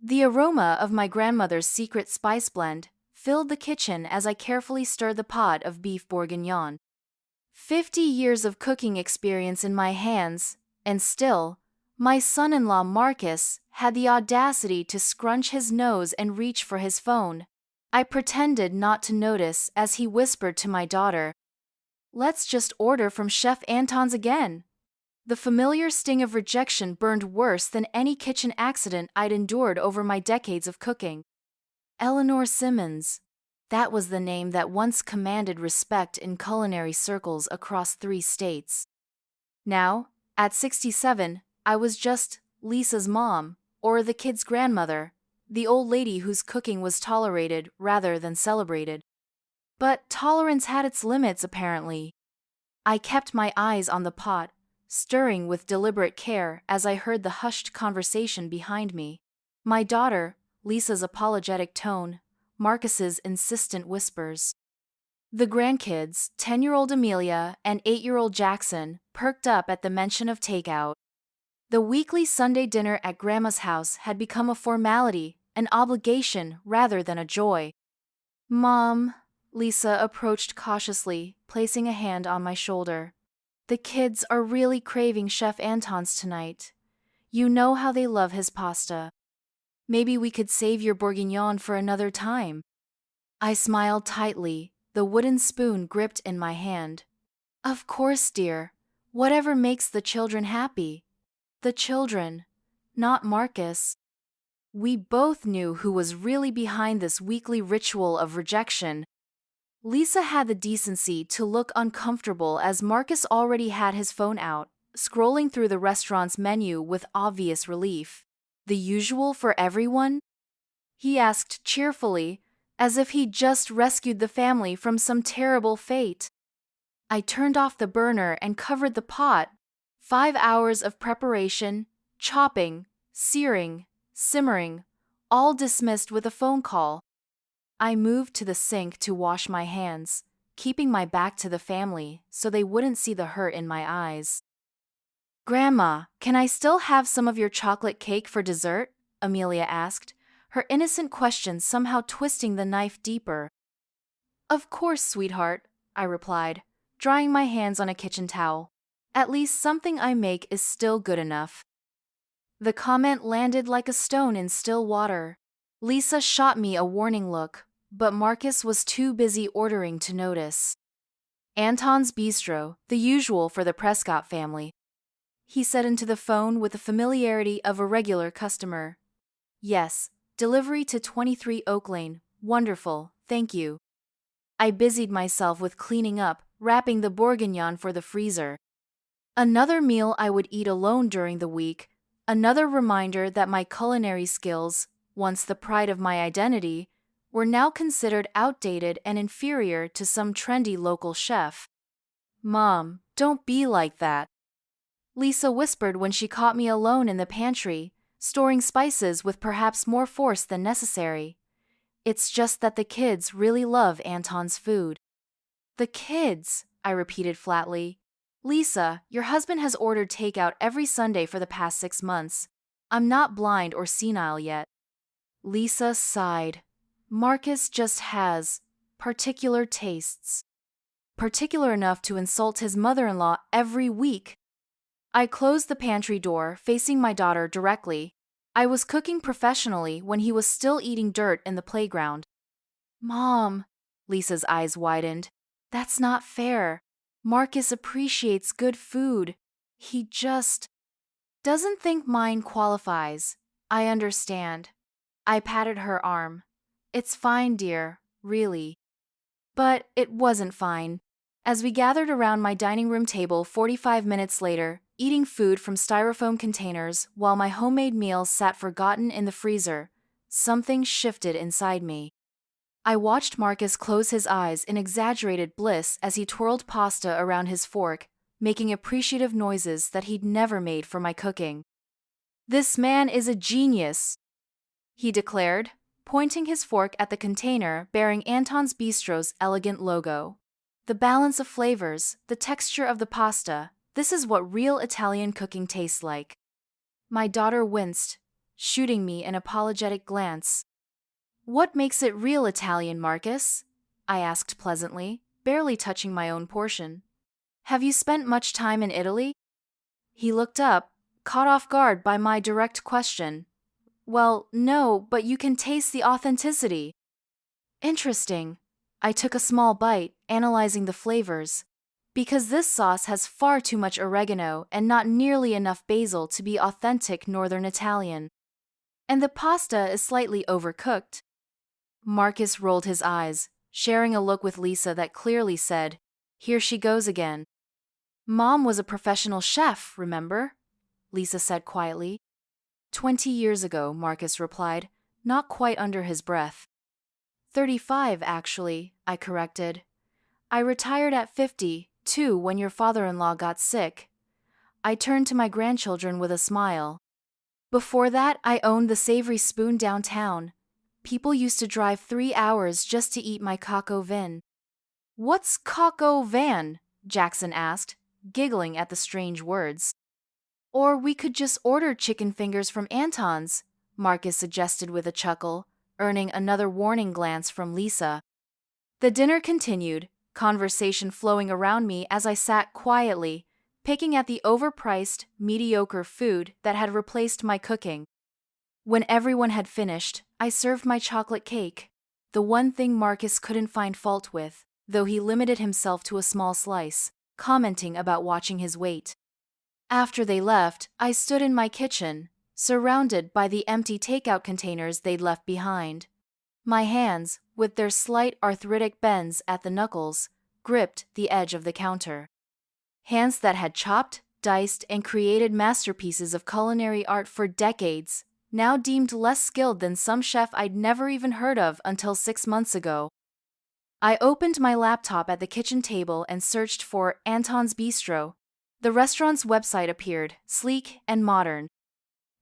The aroma of my grandmother's secret spice blend filled the kitchen as I carefully stirred the pot of beef bourguignon. 50 years of cooking experience in my hands, and still, my son-in-law Marcus had the audacity to scrunch his nose and reach for his phone. I pretended not to notice as he whispered to my daughter, "Let's just order from Chef Anton's again." The familiar sting of rejection burned worse than any kitchen accident I'd endured over my decades of cooking. Eleanor Simmons. That was the name that once commanded respect in culinary circles across 3 states. Now, at 67, I was just Lisa's mom, or the kid's grandmother, the old lady whose cooking was tolerated rather than celebrated. But tolerance had its limits, apparently. I kept my eyes on the pot, stirring with deliberate care as I heard the hushed conversation behind me. My daughter, Lisa's apologetic tone, Marcus's insistent whispers. The grandkids, 10-year-old Amelia and 8-year-old Jackson, perked up at the mention of takeout. The weekly Sunday dinner at Grandma's house had become a formality, an obligation rather than a joy. "Mom," Lisa approached cautiously, placing a hand on my shoulder. "The kids are really craving Chef Anton's tonight. You know how they love his pasta. Maybe we could save your bourguignon for another time." I smiled tightly, the wooden spoon gripped in my hand. "Of course, dear. Whatever makes the children happy." The children, not Marcus. We both knew who was really behind this weekly ritual of rejection. Lisa had the decency to look uncomfortable as Marcus already had his phone out, scrolling through the restaurant's menu with obvious relief. "The usual for everyone?" he asked cheerfully, as if he'd just rescued the family from some terrible fate. I turned off the burner and covered the pot. 5 hours of preparation, chopping, searing, simmering, all dismissed with a phone call. I moved to the sink to wash my hands, keeping my back to the family so they wouldn't see the hurt in my eyes. "Grandma, can I still have some of your chocolate cake for dessert?" Amelia asked, her innocent question somehow twisting the knife deeper. "Of course, sweetheart," I replied, drying my hands on a kitchen towel. "At least something I make is still good enough." The comment landed like a stone in still water. Lisa shot me a warning look, but Marcus was too busy ordering to notice. "Anton's Bistro, the usual for the Prescott family," he said into the phone with the familiarity of a regular customer. "Yes, delivery to 23 Oak Lane. Wonderful, thank you." I busied myself with cleaning up, wrapping the bourguignon for the freezer. Another meal I would eat alone during the week, another reminder that my culinary skills, once the pride of my identity, were now considered outdated and inferior to some trendy local chef. "Mom, don't be like that," Lisa whispered when she caught me alone in the pantry, storing spices with perhaps more force than necessary. "It's just that the kids really love Anton's food." "The kids," I repeated flatly. "Lisa, your husband has ordered takeout every Sunday for the past 6 months. I'm not blind or senile yet." Lisa sighed. "Marcus just has particular tastes. Particular enough to insult his mother-in-law every week." I closed the pantry door, facing my daughter directly. I was cooking professionally when he was still eating dirt in the playground. "Mom," Lisa's eyes widened, "that's not fair. Marcus appreciates good food. He just doesn't think mine qualifies." "I understand." I patted her arm. "It's fine, dear, really." But it wasn't fine. As we gathered around my dining room table 45 minutes later, eating food from styrofoam containers while my homemade meals sat forgotten in the freezer, something shifted inside me. I watched Marcus close his eyes in exaggerated bliss as he twirled pasta around his fork, making appreciative noises that he'd never made for my cooking. "This man is a genius," he declared, pointing his fork at the container bearing Anton's Bistro's elegant logo. "The balance of flavors, the texture of the pasta, this is what real Italian cooking tastes like." My daughter winced. shooting me an apologetic glance. "What makes it real Italian, Marcus?" I asked pleasantly, barely touching my own portion. "Have you spent much time in Italy?" He looked up, caught off guard by my direct question. "Well, no, but you can taste the authenticity." "Interesting." I took a small bite, analyzing the flavors. Because this sauce has far too much oregano and not nearly enough basil to be authentic Northern Italian. And the pasta is slightly overcooked. Marcus rolled his eyes, sharing a look with Lisa that clearly said, "Here she goes again." "Mom was a professional chef, remember?" Lisa said quietly. 20 years ago, Marcus replied, not quite under his breath. 35, actually, I corrected. I retired at 52 when your father-in-law got sick. I turned to my grandchildren with a smile. Before that, I owned the Savory Spoon downtown. People used to drive 3 hours just to eat my coq au vin. "What's coq au vin?" Jackson asked, giggling at the strange words. "Or we could just order chicken fingers from Anton's," Marcus suggested with a chuckle, earning another warning glance from Lisa. The dinner continued, conversation flowing around me as I sat quietly, picking at the overpriced, mediocre food that had replaced my cooking. When everyone had finished, I served my chocolate cake, the one thing Marcus couldn't find fault with, though he limited himself to a small slice, commenting about watching his weight. After they left, I stood in my kitchen, surrounded by the empty takeout containers they'd left behind. My hands, with their slight arthritic bends at the knuckles, gripped the edge of the counter. Hands that had chopped, diced, and created masterpieces of culinary art for decades, now deemed less skilled than some chef I'd never even heard of until 6 months ago. I opened my laptop at the kitchen table and searched for Anton's Bistro. The restaurant's website appeared, sleek and modern.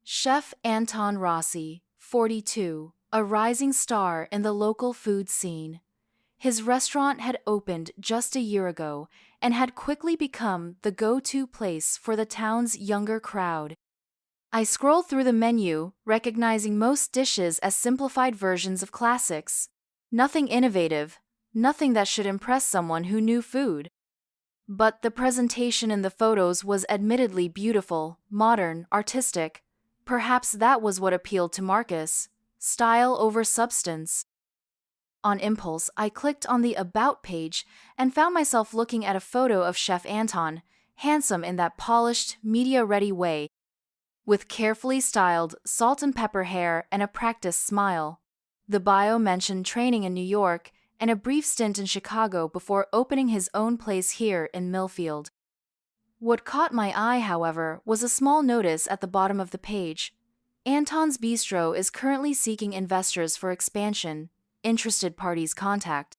Chef Anton Rossi, 42, a rising star in the local food scene. His restaurant had opened just a year ago and had quickly become the go-to place for the town's younger crowd. I scrolled through the menu, recognizing most dishes as simplified versions of classics. Nothing innovative, nothing that should impress someone who knew food. But the presentation in the photos was admittedly beautiful, modern, artistic. Perhaps that was what appealed to Marcus. Style over substance. On impulse, I clicked on the About page and found myself looking at a photo of Chef Anton, handsome in that polished, media-ready way, with carefully styled salt and pepper hair and a practiced smile. The bio mentioned training in New York and a brief stint in Chicago before opening his own place here in Millfield. What caught my eye, however, was a small notice at the bottom of the page. Anton's Bistro is currently seeking investors for expansion. Interested parties contact.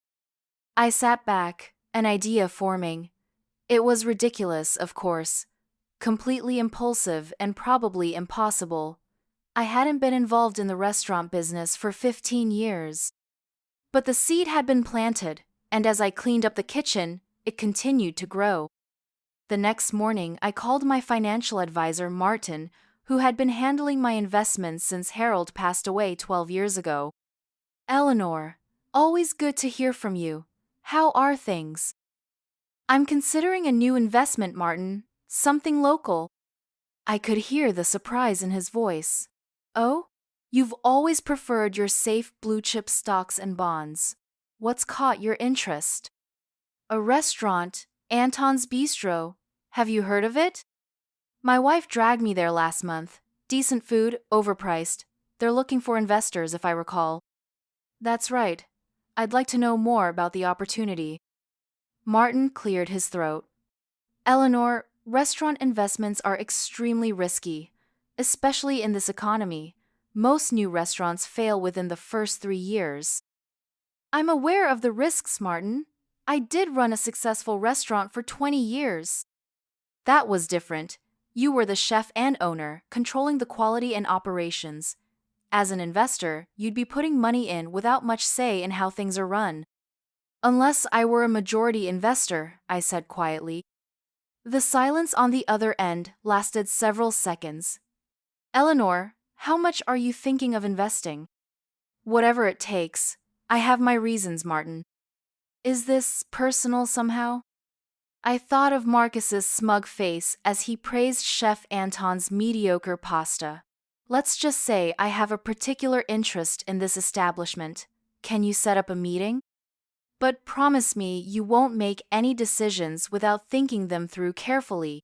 I sat back, an idea forming. It was ridiculous, of course. Completely impulsive and probably impossible. I hadn't been involved in the restaurant business for 15 years. But the seed had been planted, and as I cleaned up the kitchen, it continued to grow. The next morning, I called my financial advisor, Martin, who had been handling my investments since Harold passed away 12 years ago. "Eleanor, always good to hear from you. How are things?" "I'm considering a new investment, Martin. Something local." I could hear the surprise in his voice. "Oh? You've always preferred your safe blue-chip stocks and bonds. What's caught your interest?" "A restaurant, Anton's Bistro. Have you heard of it?" "My wife dragged me there last month. Decent food, overpriced. They're looking for investors, if I recall." "That's right. I'd like to know more about the opportunity." Martin cleared his throat. "Eleanor, restaurant investments are extremely risky, especially in this economy. Most new restaurants fail within the first 3 years." "I'm aware of the risks, Martin. I did run a successful restaurant for 20 years. "That was different. You were the chef and owner, controlling the quality and operations. As an investor, you'd be putting money in without much say in how things are run." "Unless I were a majority investor," I said quietly. The silence on the other end lasted several seconds. "Eleanor, How much are you thinking of investing? Whatever it takes. I have my reasons, Martin. Is this personal somehow? I thought of Marcus's smug face as he praised Chef Anton's mediocre pasta. Let's just say I have a particular interest in this establishment. Can you set up a meeting? But promise me you won't make any decisions without thinking them through carefully.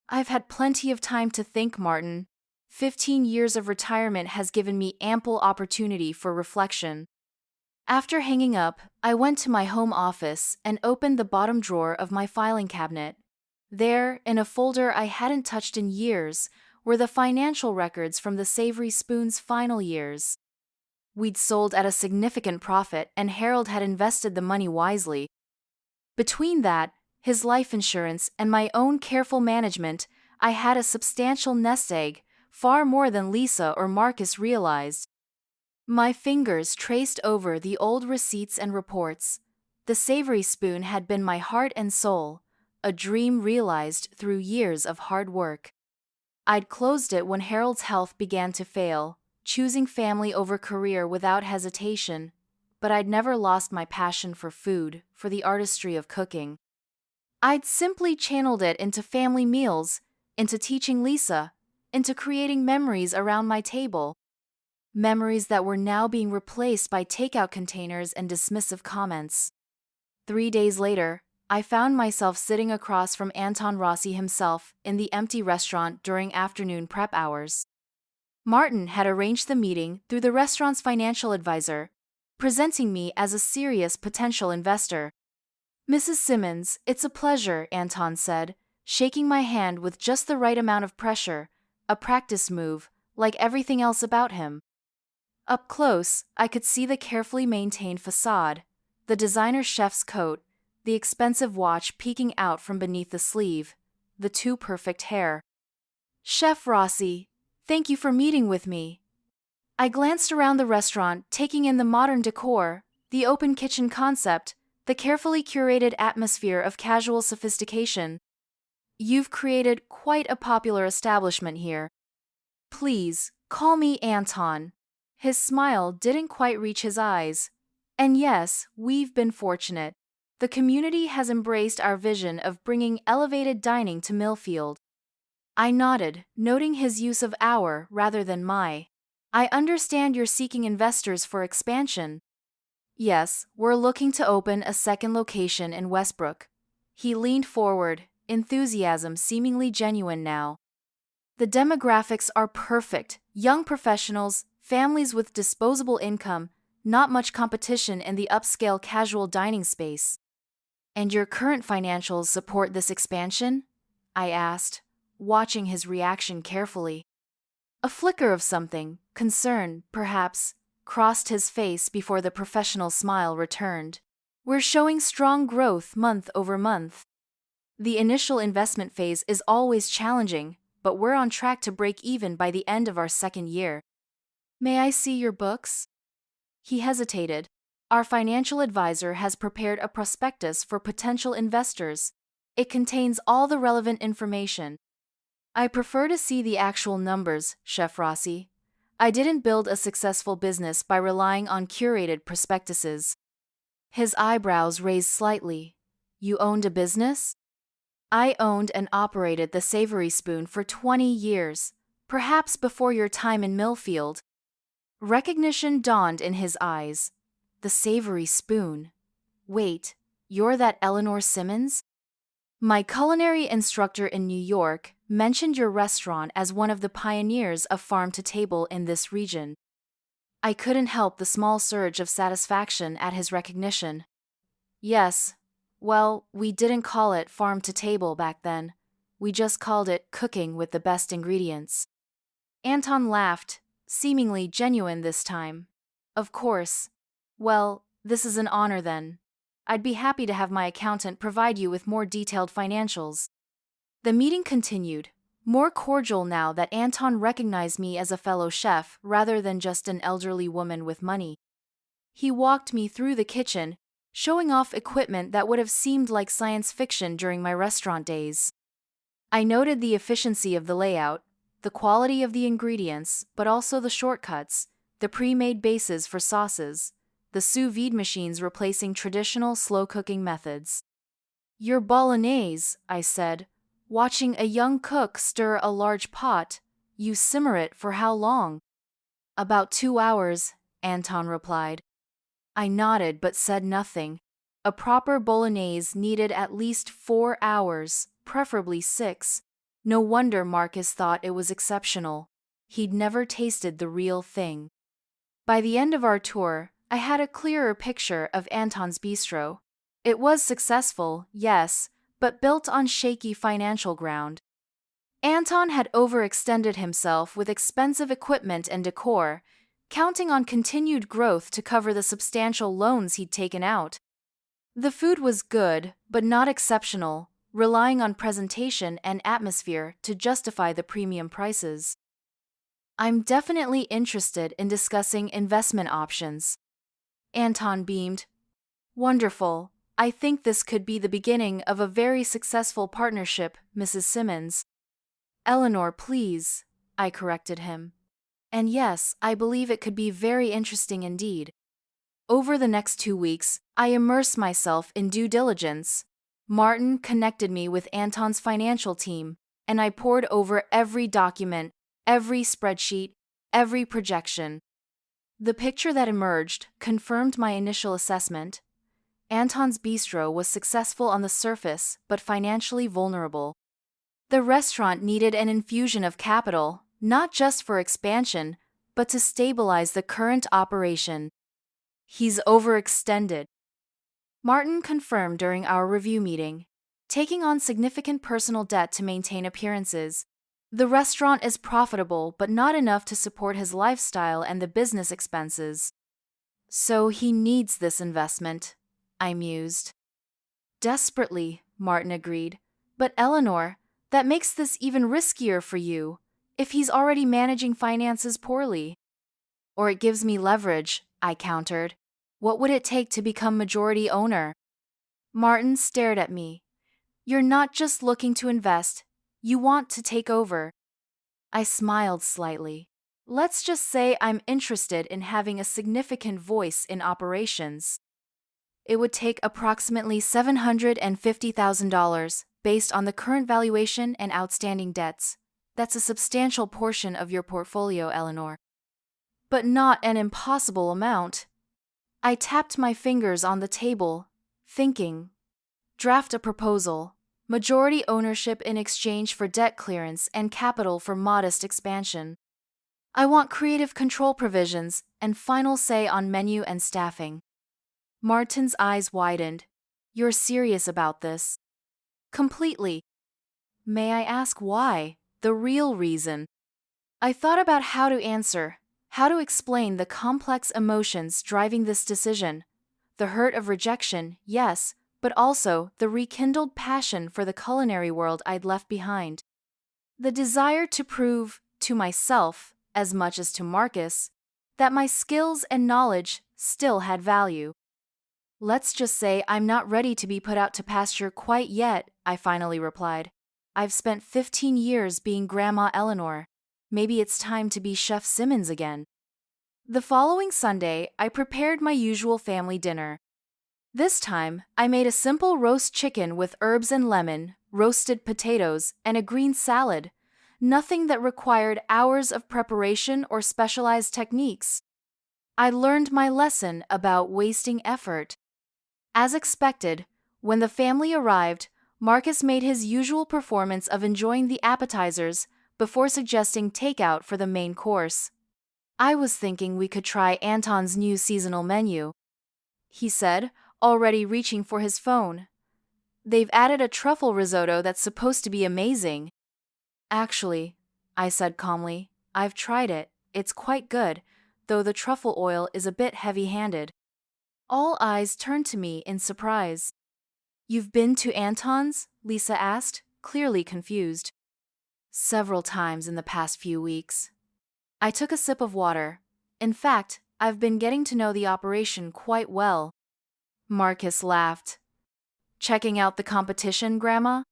I've had plenty of time to think, Martin. 15 years of retirement has given me ample opportunity for reflection. After hanging up, I went to my home office and opened the bottom drawer of my filing cabinet. There, in a folder I hadn't touched in years, were the financial records from the Savory Spoon's final years. We'd sold at a significant profit, and Harold had invested the money wisely. Between that, his life insurance, and my own careful management, I had a substantial nest egg, far more than Lisa or Marcus realized. My fingers traced over the old receipts and reports. The Savory Spoon had been my heart and soul, a dream realized through years of hard work. I'd closed it when Harold's health began to fail, choosing family over career without hesitation, but I'd never lost my passion for food, for the artistry of cooking. I'd simply channeled it into family meals, into teaching Lisa, into creating memories around my table. Memories that were now being replaced by takeout containers and dismissive comments. 3 days later, I found myself sitting across from Anton Rossi himself in the empty restaurant during afternoon prep hours. Martin had arranged the meeting through the restaurant's financial advisor, presenting me as a serious potential investor. Mrs. Simmons, it's a pleasure, Anton said, shaking my hand with just the right amount of pressure, a practice move, like everything else about him. Up close, I could see the carefully maintained facade, the designer chef's coat, the expensive watch peeking out from beneath the sleeve, the too perfect hair. Chef Rossi, thank you for meeting with me. I glanced around the restaurant, taking in the modern decor, the open kitchen concept, the carefully curated atmosphere of casual sophistication. You've created quite a popular establishment here. Please, call me Anton. His smile didn't quite reach his eyes. And yes, we've been fortunate. The community has embraced our vision of bringing elevated dining to Millfield. I nodded, noting his use of our rather than my. I understand you're seeking investors for expansion. Yes, we're looking to open a second location in Westbrook. He leaned forward, enthusiasm seemingly genuine now. The demographics are perfect, young professionals, families with disposable income, not much competition in the upscale casual dining space. And your current financials support this expansion? I asked, watching his reaction carefully. A flicker of something, concern, perhaps, crossed his face before the professional smile returned. We're showing strong growth month over month. The initial investment phase is always challenging, but we're on track to break even by the end of our second year. May I see your books? He hesitated. Our financial advisor has prepared a prospectus for potential investors. It contains all the relevant information. I prefer to see the actual numbers, Chef Rossi. I didn't build a successful business by relying on curated prospectuses. His eyebrows raised slightly. You owned a business? I owned and operated the Savory Spoon for 20 years, perhaps before your time in Millfield. Recognition dawned in his eyes. The Savory Spoon. Wait, you're that Eleanor Simmons? My culinary instructor in New York mentioned your restaurant as one of the pioneers of farm-to-table in this region. I couldn't help the small surge of satisfaction at his recognition. Yes, well, we didn't call it farm-to-table back then. We just called it cooking with the best ingredients. Anton laughed, seemingly genuine this time. Of course. Well, this is an honor then. I'd be happy to have my accountant provide you with more detailed financials. The meeting continued, more cordial now that Anton recognized me as a fellow chef rather than just an elderly woman with money. He walked me through the kitchen, showing off equipment that would have seemed like science fiction during my restaurant days. I noted the efficiency of the layout, the quality of the ingredients, but also the shortcuts, the pre-made bases for sauces, the sous vide machines replacing traditional slow-cooking methods. Your bolognese, I said, watching a young cook stir a large pot. You simmer it for how long? About 2 hours, Anton replied. I nodded but said nothing. A proper bolognese needed at least 4 hours, preferably 6. No wonder Marcus thought it was exceptional. He'd never tasted the real thing. By the end of our tour, I had a clearer picture of Anton's bistro. It was successful, yes, but built on shaky financial ground. Anton had overextended himself with expensive equipment and decor, counting on continued growth to cover the substantial loans he'd taken out. The food was good, but not exceptional, relying on presentation and atmosphere to justify the premium prices. I'm definitely interested in discussing investment options. Anton beamed. Wonderful. I think this could be the beginning of a very successful partnership, Mrs. Simmons. Eleanor, please, I corrected him. And yes, I believe it could be very interesting indeed. Over the next 2 weeks, I immersed myself in due diligence. Martin connected me with Anton's financial team, and I pored over every document, every spreadsheet, every projection. The picture that emerged confirmed my initial assessment. Anton's bistro was successful on the surface, but financially vulnerable. The restaurant needed an infusion of capital, not just for expansion, but to stabilize the current operation. He's overextended, Martin confirmed during our review meeting, taking on significant personal debt to maintain appearances. The restaurant is profitable, but not enough to support his lifestyle and the business expenses. So he needs this investment, I mused. Desperately, Martin agreed. But Eleanor, that makes this even riskier for you, if he's already managing finances poorly. Or it gives me leverage, I countered. What would it take to become majority owner? Martin stared at me. You're not just looking to invest, you want to take over. I smiled slightly. Let's just say I'm interested in having a significant voice in operations. It would take approximately $750,000 based on the current valuation and outstanding debts. That's a substantial portion of your portfolio, Eleanor. But not an impossible amount. I tapped my fingers on the table, thinking. Draft a proposal. Majority ownership in exchange for debt clearance and capital for modest expansion. I want creative control provisions and final say on menu and staffing. Martin's eyes widened. You're serious about this? Completely. May I ask why? The real reason. I thought about how to answer, how to explain the complex emotions driving this decision. The hurt of rejection, yes, but also the rekindled passion for the culinary world I'd left behind. The desire to prove, to myself, as much as to Marcus, that my skills and knowledge still had value. Let's just say I'm not ready to be put out to pasture quite yet, I finally replied. I've spent 15 years being Grandma Eleanor. Maybe it's time to be Chef Simmons again. The following Sunday, I prepared my usual family dinner. This time, I made a simple roast chicken with herbs and lemon, roasted potatoes, and a green salad. Nothing that required hours of preparation or specialized techniques. I learned my lesson about wasting effort. As expected, when the family arrived, Marcus made his usual performance of enjoying the appetizers before suggesting takeout for the main course. I was thinking we could try Anton's new seasonal menu, he said, already reaching for his phone. They've added a truffle risotto that's supposed to be amazing. Actually, I said calmly, I've tried it. It's quite good, though the truffle oil is a bit heavy-handed. All eyes turned to me in surprise. You've been to Anton's? Lisa asked, clearly confused. Several times in the past few weeks. I took a sip of water. In fact, I've been getting to know the operation quite well. Marcus laughed. Checking out the competition, Grandma?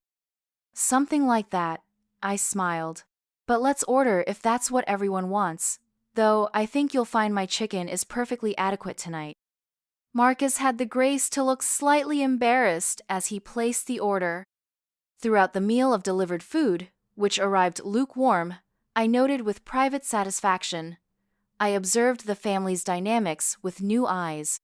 Something like that, I smiled. but let's order if that's what everyone wants. Though I think you'll find my chicken is perfectly adequate tonight. Marcus had the grace to look slightly embarrassed as he placed the order. Throughout the meal of delivered food, which arrived lukewarm, I noted with private satisfaction. I observed the family's dynamics with new eyes.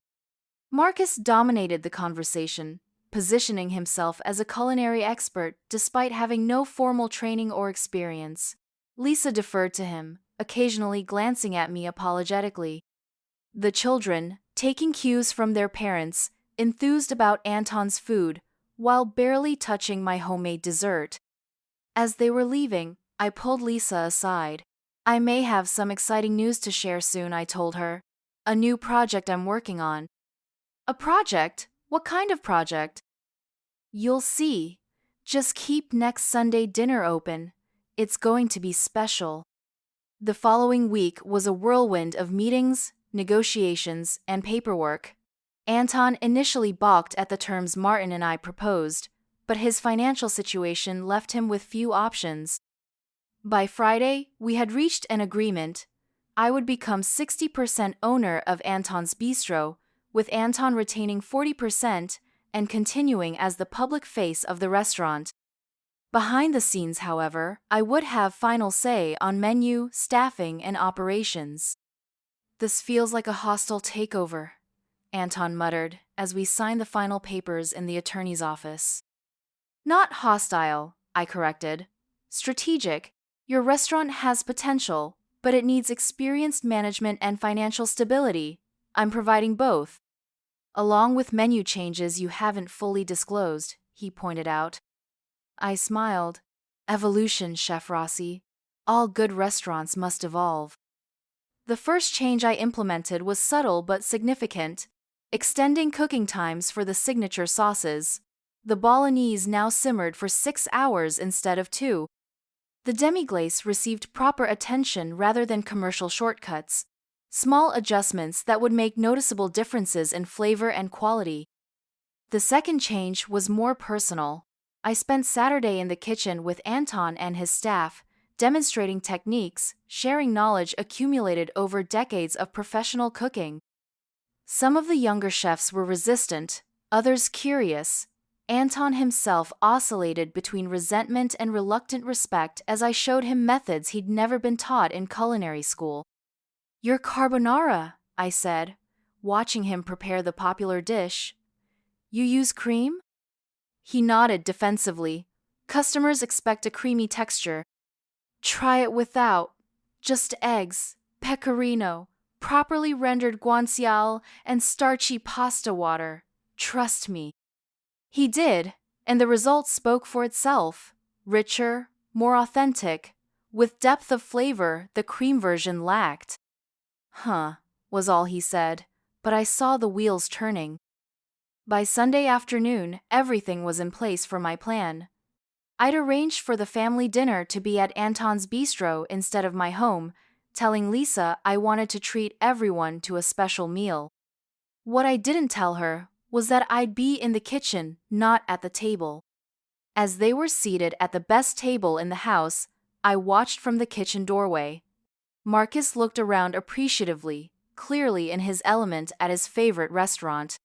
Marcus dominated the conversation, positioning himself as a culinary expert despite having no formal training or experience. Lisa deferred to him, occasionally glancing at me apologetically. The children, taking cues from their parents, enthused about Anton's food, while barely touching my homemade dessert. As they were leaving, I pulled Lisa aside. I may have some exciting news to share soon, I told her. A new project I'm working on. A project? What kind of project? You'll see. Just keep next Sunday dinner open. It's going to be special. The following week was a whirlwind of meetings, negotiations, and paperwork. Anton initially balked at the terms Martin and I proposed, but his financial situation left him with few options. By Friday, we had reached an agreement. I would become 60% owner of Anton's bistro, with Anton retaining 40% and continuing as the public face of the restaurant. Behind the scenes, however, I would have final say on menu, staffing, and operations. This feels like a hostile takeover, Anton muttered as we signed the final papers in the attorney's office. Not hostile, I corrected. Strategic. Your restaurant has potential, but it needs experienced management and financial stability. I'm providing both. Along with menu changes you haven't fully disclosed, he pointed out. I smiled. Evolution, Chef Rossi. All good restaurants must evolve. The first change I implemented was subtle but significant, extending cooking times for the signature sauces. The bolognese now simmered for 6 hours instead of 2. The demi-glace received proper attention rather than commercial shortcuts. Small adjustments that would make noticeable differences in flavor and quality. The second change was more personal. I spent Saturday in the kitchen with Anton and his staff, demonstrating techniques, sharing knowledge accumulated over decades of professional cooking. Some of the younger chefs were resistant, others curious. Anton himself oscillated between resentment and reluctant respect as I showed him methods he'd never been taught in culinary school. Your carbonara, I said, watching him prepare the popular dish. You use cream? He nodded defensively. Customers expect a creamy texture. Try it without. Just eggs, pecorino, properly rendered guanciale, and starchy pasta water. Trust me. He did, and the result spoke for itself. Richer, more authentic, with depth of flavor the cream version lacked. Huh, was all he said, but I saw the wheels turning. By Sunday afternoon, everything was in place for my plan. I'd arranged for the family dinner to be at Anton's bistro instead of my home, telling Lisa I wanted to treat everyone to a special meal. What I didn't tell her was that I'd be in the kitchen, not at the table. As they were seated at the best table in the house, I watched from the kitchen doorway. Marcus looked around appreciatively, clearly in his element at his favorite restaurant.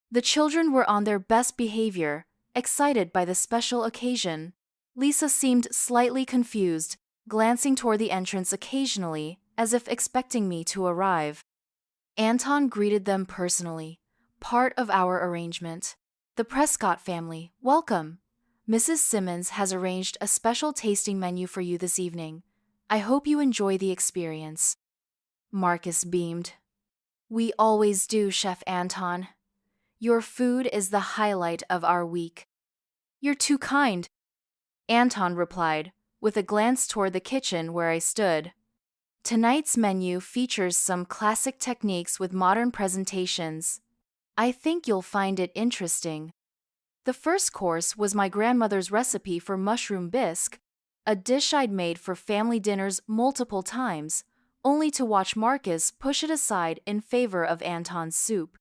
The children were on their best behavior, excited by the special occasion. Lisa seemed slightly confused, glancing toward the entrance occasionally, as if expecting me to arrive. Anton greeted them personally, part of our arrangement. The Prescott family, welcome. Mrs. Simmons has arranged a special tasting menu for you this evening. I hope you enjoy the experience. Marcus beamed. We always do, Chef Anton. Your food is the highlight of our week. You're too kind, Anton replied, with a glance toward the kitchen where I stood. Tonight's menu features some classic techniques with modern presentations. I think you'll find it interesting. The first course was my grandmother's recipe for mushroom bisque, a dish I'd made for family dinners multiple times, only to watch Marcus push it aside in favor of Anton's soup.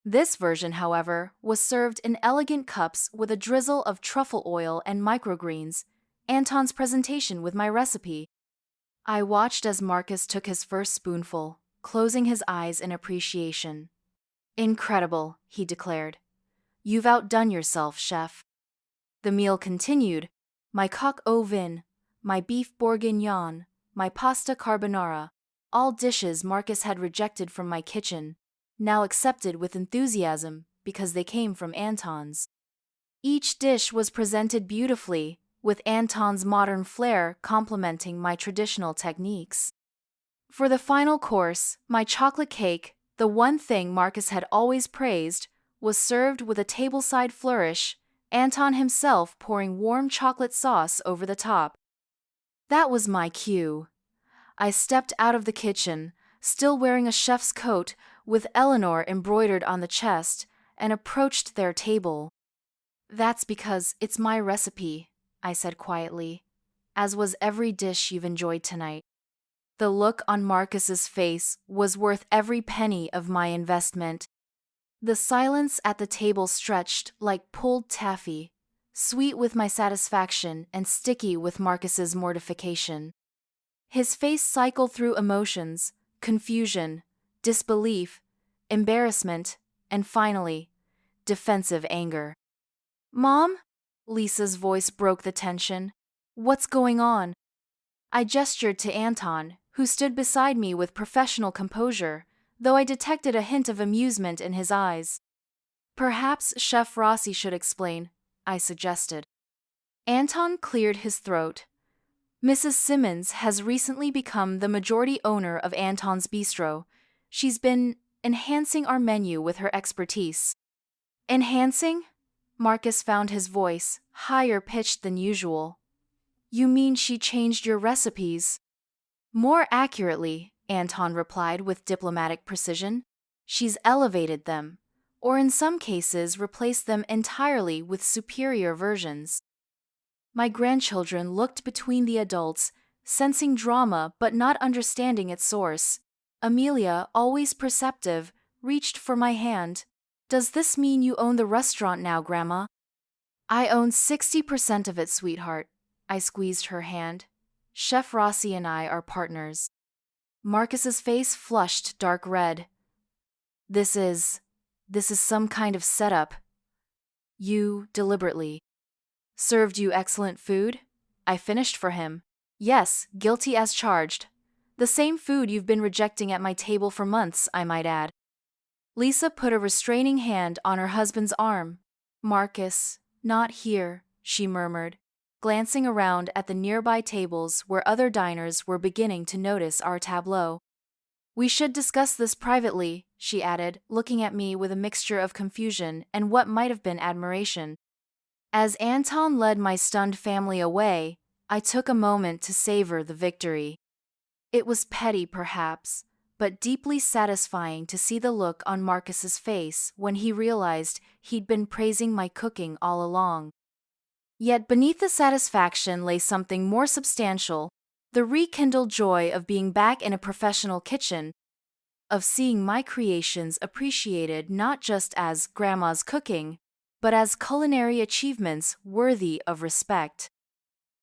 This version, however, was served in elegant cups with a drizzle of truffle oil and microgreens, Anton's presentation with my recipe. I watched as Marcus took his first spoonful, closing his eyes in appreciation. Incredible, he declared. You've outdone yourself, chef. The meal continued. My coq au vin, my beef bourguignon, my pasta carbonara, all dishes Marcus had rejected from my kitchen, now accepted with enthusiasm because they came from Anton's. Each dish was presented beautifully, with Anton's modern flair complementing my traditional techniques. For the final course, my chocolate cake, the one thing Marcus had always praised, was served with a tableside flourish, Anton himself pouring warm chocolate sauce over the top. That was my cue. I stepped out of the kitchen, still wearing a chef's coat with Eleanor embroidered on the chest, and approached their table. That's because it's my recipe, I said quietly, as was every dish you've enjoyed tonight. The look on Marcus's face was worth every penny of my investment. The silence at the table stretched like pulled taffy, sweet with my satisfaction and sticky with Marcus's mortification. His face cycled through emotions, confusion, disbelief, embarrassment, and finally, defensive anger. "Mom?" Lisa's voice broke the tension. "What's going on?" I gestured to Anton, who stood beside me with professional composure, though I detected a hint of amusement in his eyes. "Perhaps Chef Rossi should explain," I suggested. Anton cleared his throat. "Mrs. Simmons has recently become the majority owner of Anton's Bistro. She's been enhancing our menu with her expertise." "Enhancing?" Marcus found his voice higher pitched than usual. "You mean she changed your recipes?" "More accurately," Anton replied with diplomatic precision, "she's elevated them, or in some cases replaced them entirely with superior versions." My grandchildren looked between the adults, sensing drama but not understanding its source. Amelia, always perceptive, reached for my hand. "Does this mean you own the restaurant now, Grandma?" "I own 60% of it, sweetheart." I squeezed her hand. "Chef Rossi and I are partners." Marcus's face flushed dark red. This is some kind of setup." "You, deliberately." "Served you excellent food?" I finished for him. "Yes, guilty as charged. The same food you've been rejecting at my table for months, I might add." Lisa put a restraining hand on her husband's arm. "Marcus, not here," she murmured, glancing around at the nearby tables where other diners were beginning to notice our tableau. "We should discuss this privately," she added, looking at me with a mixture of confusion and what might have been admiration. As Anton led my stunned family away, I took a moment to savor the victory. It was petty, perhaps, but deeply satisfying to see the look on Marcus's face when he realized he'd been praising my cooking all along. Yet beneath the satisfaction lay something more substantial, the rekindled joy of being back in a professional kitchen, of seeing my creations appreciated not just as Grandma's cooking, but as culinary achievements worthy of respect.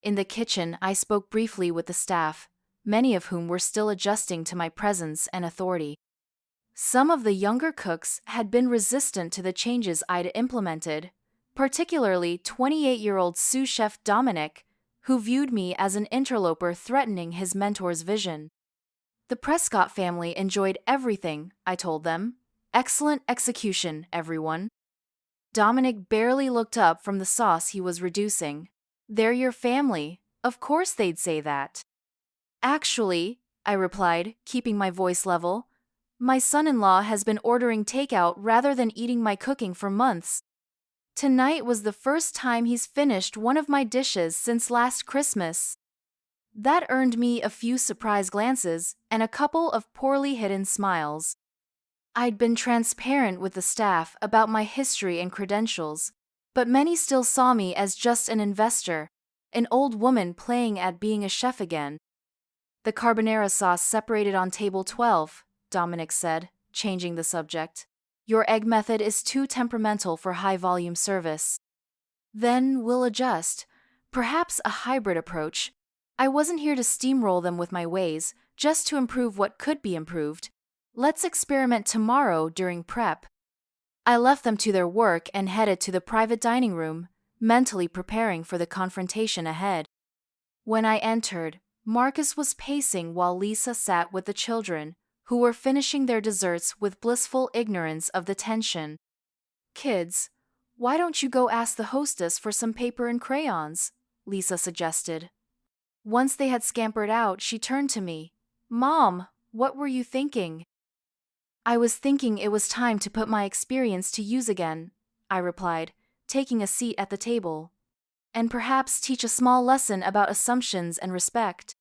In the kitchen, I spoke briefly with the staff, many of whom were still adjusting to my presence and authority. Some of the younger cooks had been resistant to the changes I'd implemented, particularly 28-year-old sous chef Dominic, who viewed me as an interloper threatening his mentor's vision. The Prescott family enjoyed everything, I told them. "Excellent execution, everyone." Dominic barely looked up from the sauce he was reducing. "They're your family. Of course they'd say that." "Actually," I replied, keeping my voice level, "my son-in-law has been ordering takeout rather than eating my cooking for months. Tonight was the first time he's finished one of my dishes since last Christmas." That earned me a few surprised glances and a couple of poorly hidden smiles. I'd been transparent with the staff about my history and credentials, but many still saw me as just an investor, an old woman playing at being a chef again. "The carbonara sauce separated on table 12, Dominic said, changing the subject. "Your egg method is too temperamental for high-volume service." "Then we'll adjust. Perhaps a hybrid approach. I wasn't here to steamroll them with my ways, just to improve what could be improved. Let's experiment tomorrow during prep. I left them to their work and headed to the private dining room, mentally preparing for the confrontation ahead. When I entered, Marcus was pacing while Lisa sat with the children, who were finishing their desserts with blissful ignorance of the tension. Kids, why don't you go ask the hostess for some paper and crayons? Lisa suggested. Once they had scampered out, she turned to me. Mom, what were you thinking? I was thinking it was time to put my experience to use again, I replied, taking a seat at the table. And perhaps teach a small lesson about assumptions and respect.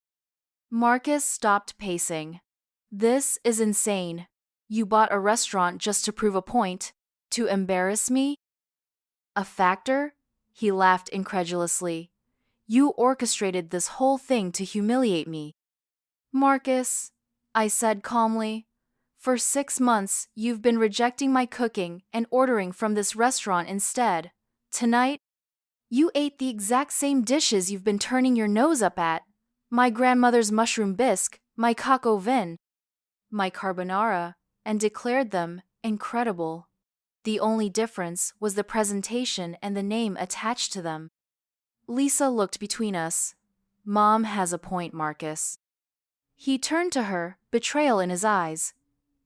Marcus stopped pacing. This is insane. You bought a restaurant just to prove a point? To embarrass me? A factor? He laughed incredulously. You orchestrated this whole thing to humiliate me. Marcus, I said calmly, for 6 months you've been rejecting my cooking and ordering from this restaurant instead. Tonight, you ate the exact same dishes you've been turning your nose up at. My grandmother's mushroom bisque, my coq au vin, my carbonara, and declared them incredible. The only difference was the presentation and the name attached to them. Lisa looked between us. Mom has a point, Marcus. He turned to her, betrayal in his eyes.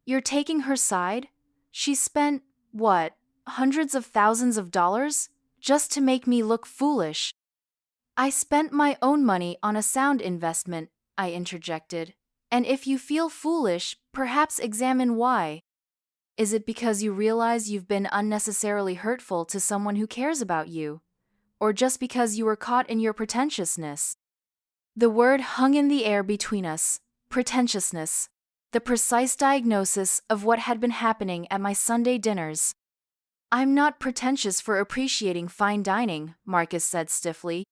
You're taking her side? She spent, what, hundreds of thousands of dollars? Just to make me look foolish. I spent my own money on a sound investment, I interjected. And if you feel foolish, perhaps examine why. Is it because you realize you've been unnecessarily hurtful to someone who cares about you? Or just because you were caught in your pretentiousness? The word hung in the air between us. Pretentiousness. The precise diagnosis of what had been happening at my Sunday dinners. I'm not pretentious for appreciating fine dining, Marcus said stiffly.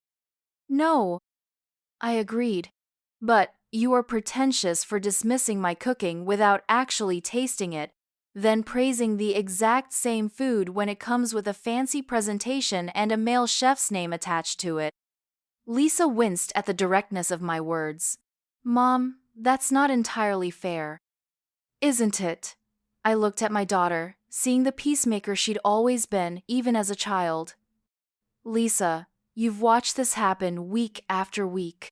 No, I agreed. But you are pretentious for dismissing my cooking without actually tasting it, then praising the exact same food when it comes with a fancy presentation and a male chef's name attached to it. Lisa winced at the directness of my words. Mom, that's not entirely fair. Isn't it? I looked at my daughter, seeing the peacemaker she'd always been, even as a child. Lisa, you've watched this happen week after week.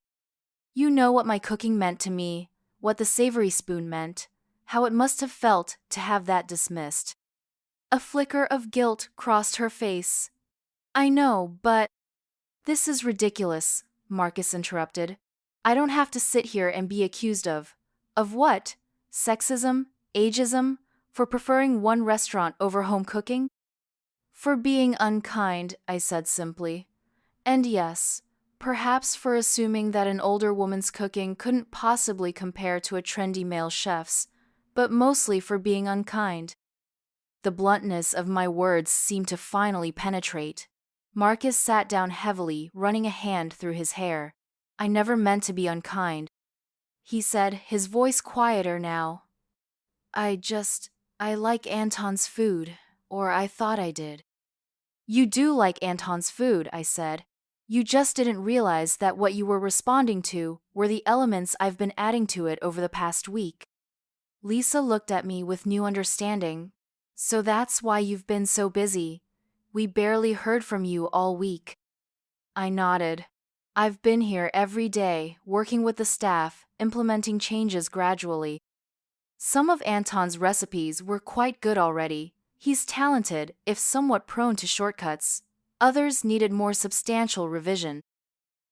You know what my cooking meant to me, what the savory spoon meant, how it must have felt to have that dismissed. A flicker of guilt crossed her face. I know, but… This is ridiculous, Marcus interrupted. I don't have to sit here and be accused of… Of what? Sexism? Ageism? For preferring one restaurant over home cooking? For being unkind, I said simply. And yes, perhaps for assuming that an older woman's cooking couldn't possibly compare to a trendy male chef's, but mostly for being unkind. The bluntness of my words seemed to finally penetrate. Marcus sat down heavily, running a hand through his hair. I never meant to be unkind, he said, his voice quieter now. I like Anton's food, or I thought I did. You do like Anton's food, I said. You just didn't realize that what you were responding to were the elements I've been adding to it over the past week. Lisa looked at me with new understanding. So that's why you've been so busy. We barely heard from you all week. I nodded. I've been here every day, working with the staff, implementing changes gradually. Some of Anton's recipes were quite good already. He's talented, if somewhat prone to shortcuts. Others needed more substantial revision.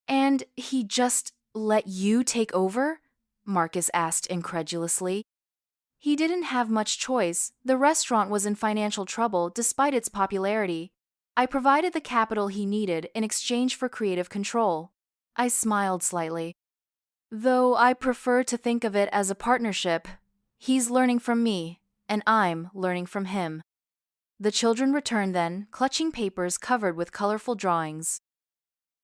And he just let you take over? Marcus asked incredulously. He didn't have much choice. The restaurant was in financial trouble despite its popularity. I provided the capital he needed in exchange for creative control. I smiled slightly. Though I prefer to think of it as a partnership. He's learning from me, and I'm learning from him. The children returned then, clutching papers covered with colorful drawings.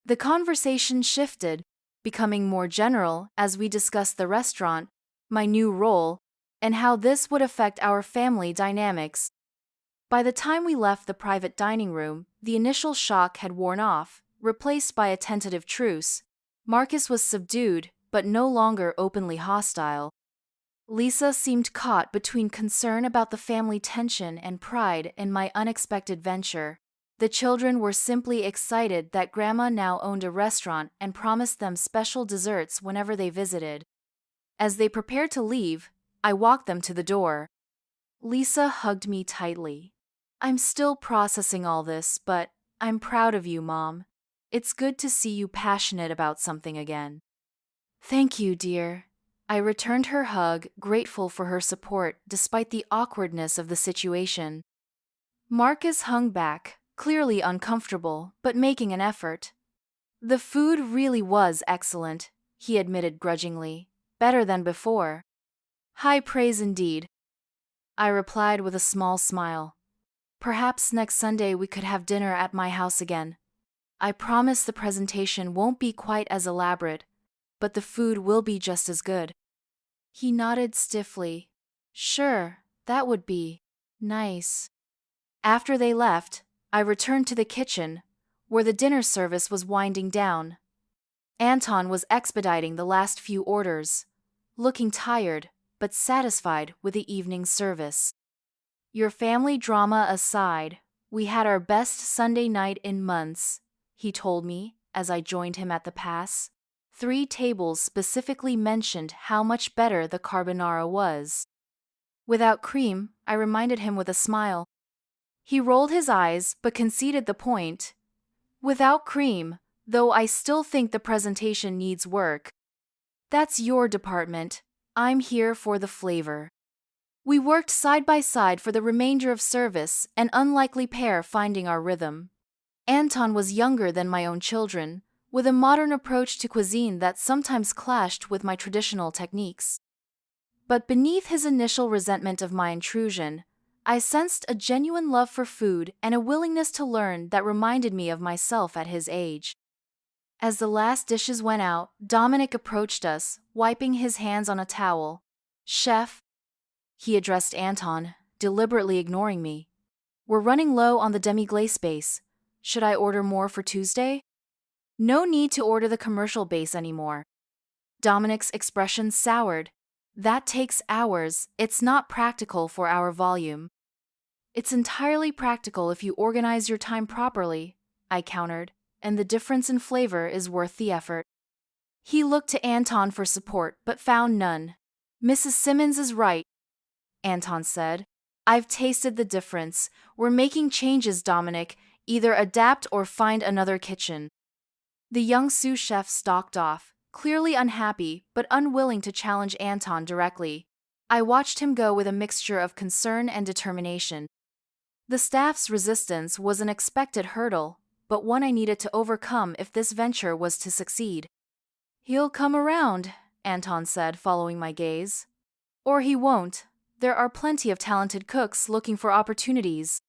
The conversation shifted, becoming more general as we discussed the restaurant, my new role, and how this would affect our family dynamics. By the time we left the private dining room, the initial shock had worn off, replaced by a tentative truce. Marcus was subdued, but no longer openly hostile. Lisa seemed caught between concern about the family tension and pride in my unexpected venture. The children were simply excited that Grandma now owned a restaurant and promised them special desserts whenever they visited. As they prepared to leave, I walked them to the door. Lisa hugged me tightly. "I'm still processing all this, but I'm proud of you, Mom. It's good to see you passionate about something again." "Thank you, dear." I returned her hug, grateful for her support despite the awkwardness of the situation. Marcus hung back, clearly uncomfortable, but making an effort. "The food really was excellent," he admitted grudgingly. "Better than before." "High praise indeed," I replied with a small smile. "Perhaps next Sunday we could have dinner at my house again. I promise the presentation won't be quite as elaborate, but the food will be just as good." He nodded stiffly. "Sure, that would be nice." After they left, I returned to the kitchen, where the dinner service was winding down. Anton was expediting the last few orders, looking tired, but satisfied with the evening's service. "Your family drama aside, we had our best Sunday night in months," he told me as I joined him at the pass. 3 tables specifically mentioned how much better the carbonara was. "Without cream," I reminded him with a smile. He rolled his eyes but conceded the point. "Without cream, though I still think the presentation needs work." "That's your department. I'm here for the flavor." We worked side by side for the remainder of service, an unlikely pair finding our rhythm. Anton was younger than my own children, with a modern approach to cuisine that sometimes clashed with my traditional techniques. But beneath his initial resentment of my intrusion, I sensed a genuine love for food and a willingness to learn that reminded me of myself at his age. As the last dishes went out, Dominic approached us, wiping his hands on a towel. "Chef," he addressed Anton, deliberately ignoring me. "We're running low on the demi-glace base. Should I order more for Tuesday?" "No need to order the commercial base anymore." Dominic's expression soured. "That takes hours. It's not practical for our volume." "It's entirely practical if you organize your time properly," I countered, "and the difference in flavor is worth the effort." He looked to Anton for support but found none. "Mrs. Simmons is right," Anton said. "I've tasted the difference. We're making changes, Dominic. Either adapt or find another kitchen." The young sous chef stalked off, clearly unhappy but unwilling to challenge Anton directly. I watched him go with a mixture of concern and determination. The staff's resistance was an expected hurdle, but one I needed to overcome if this venture was to succeed. "He'll come around," Anton said, following my gaze. "Or he won't. There are plenty of talented cooks looking for opportunities."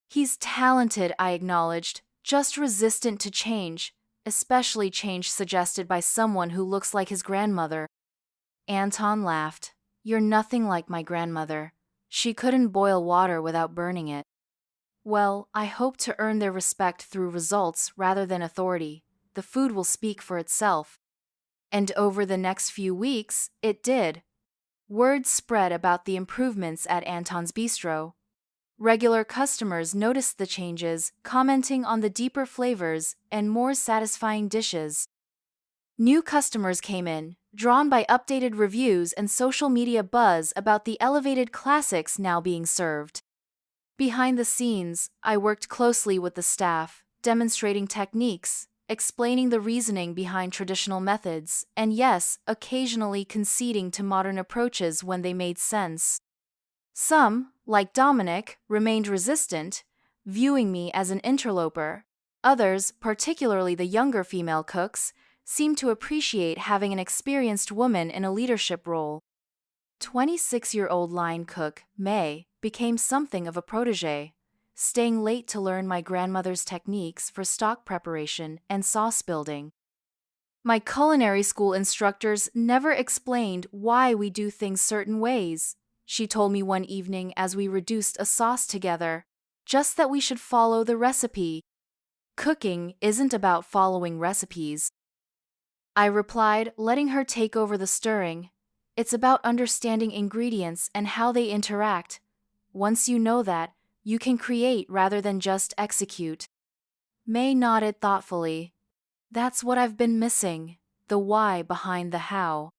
"He's talented," I acknowledged, "just resistant to change, especially change suggested by someone who looks like his grandmother." Anton laughed. "You're nothing like my grandmother. She couldn't boil water without burning it." "Well, I hope to earn their respect through results rather than authority. The food will speak for itself." And over the next few weeks, it did. Word spread about the improvements at Anton's Bistro. Regular customers noticed the changes, commenting on the deeper flavors and more satisfying dishes. New customers came in, drawn by updated reviews and social media buzz about the elevated classics now being served. Behind the scenes, I worked closely with the staff, demonstrating techniques, explaining the reasoning behind traditional methods, and yes, occasionally conceding to modern approaches when they made sense. Some, like Dominic, remained resistant, viewing me as an interloper. Others, particularly the younger female cooks, seemed to appreciate having an experienced woman in a leadership role. 26-year-old line cook, May, became something of a protégé, staying late to learn my grandmother's techniques for stock preparation and sauce building. My culinary school instructors never explained why we do things certain ways, she told me one evening as we reduced a sauce together, just that we should follow the recipe. Cooking isn't about following recipes, I replied, letting her take over the stirring. It's about understanding ingredients and how they interact. Once you know that, you can create rather than just execute. May nodded thoughtfully. That's what I've been missing, the why behind the how.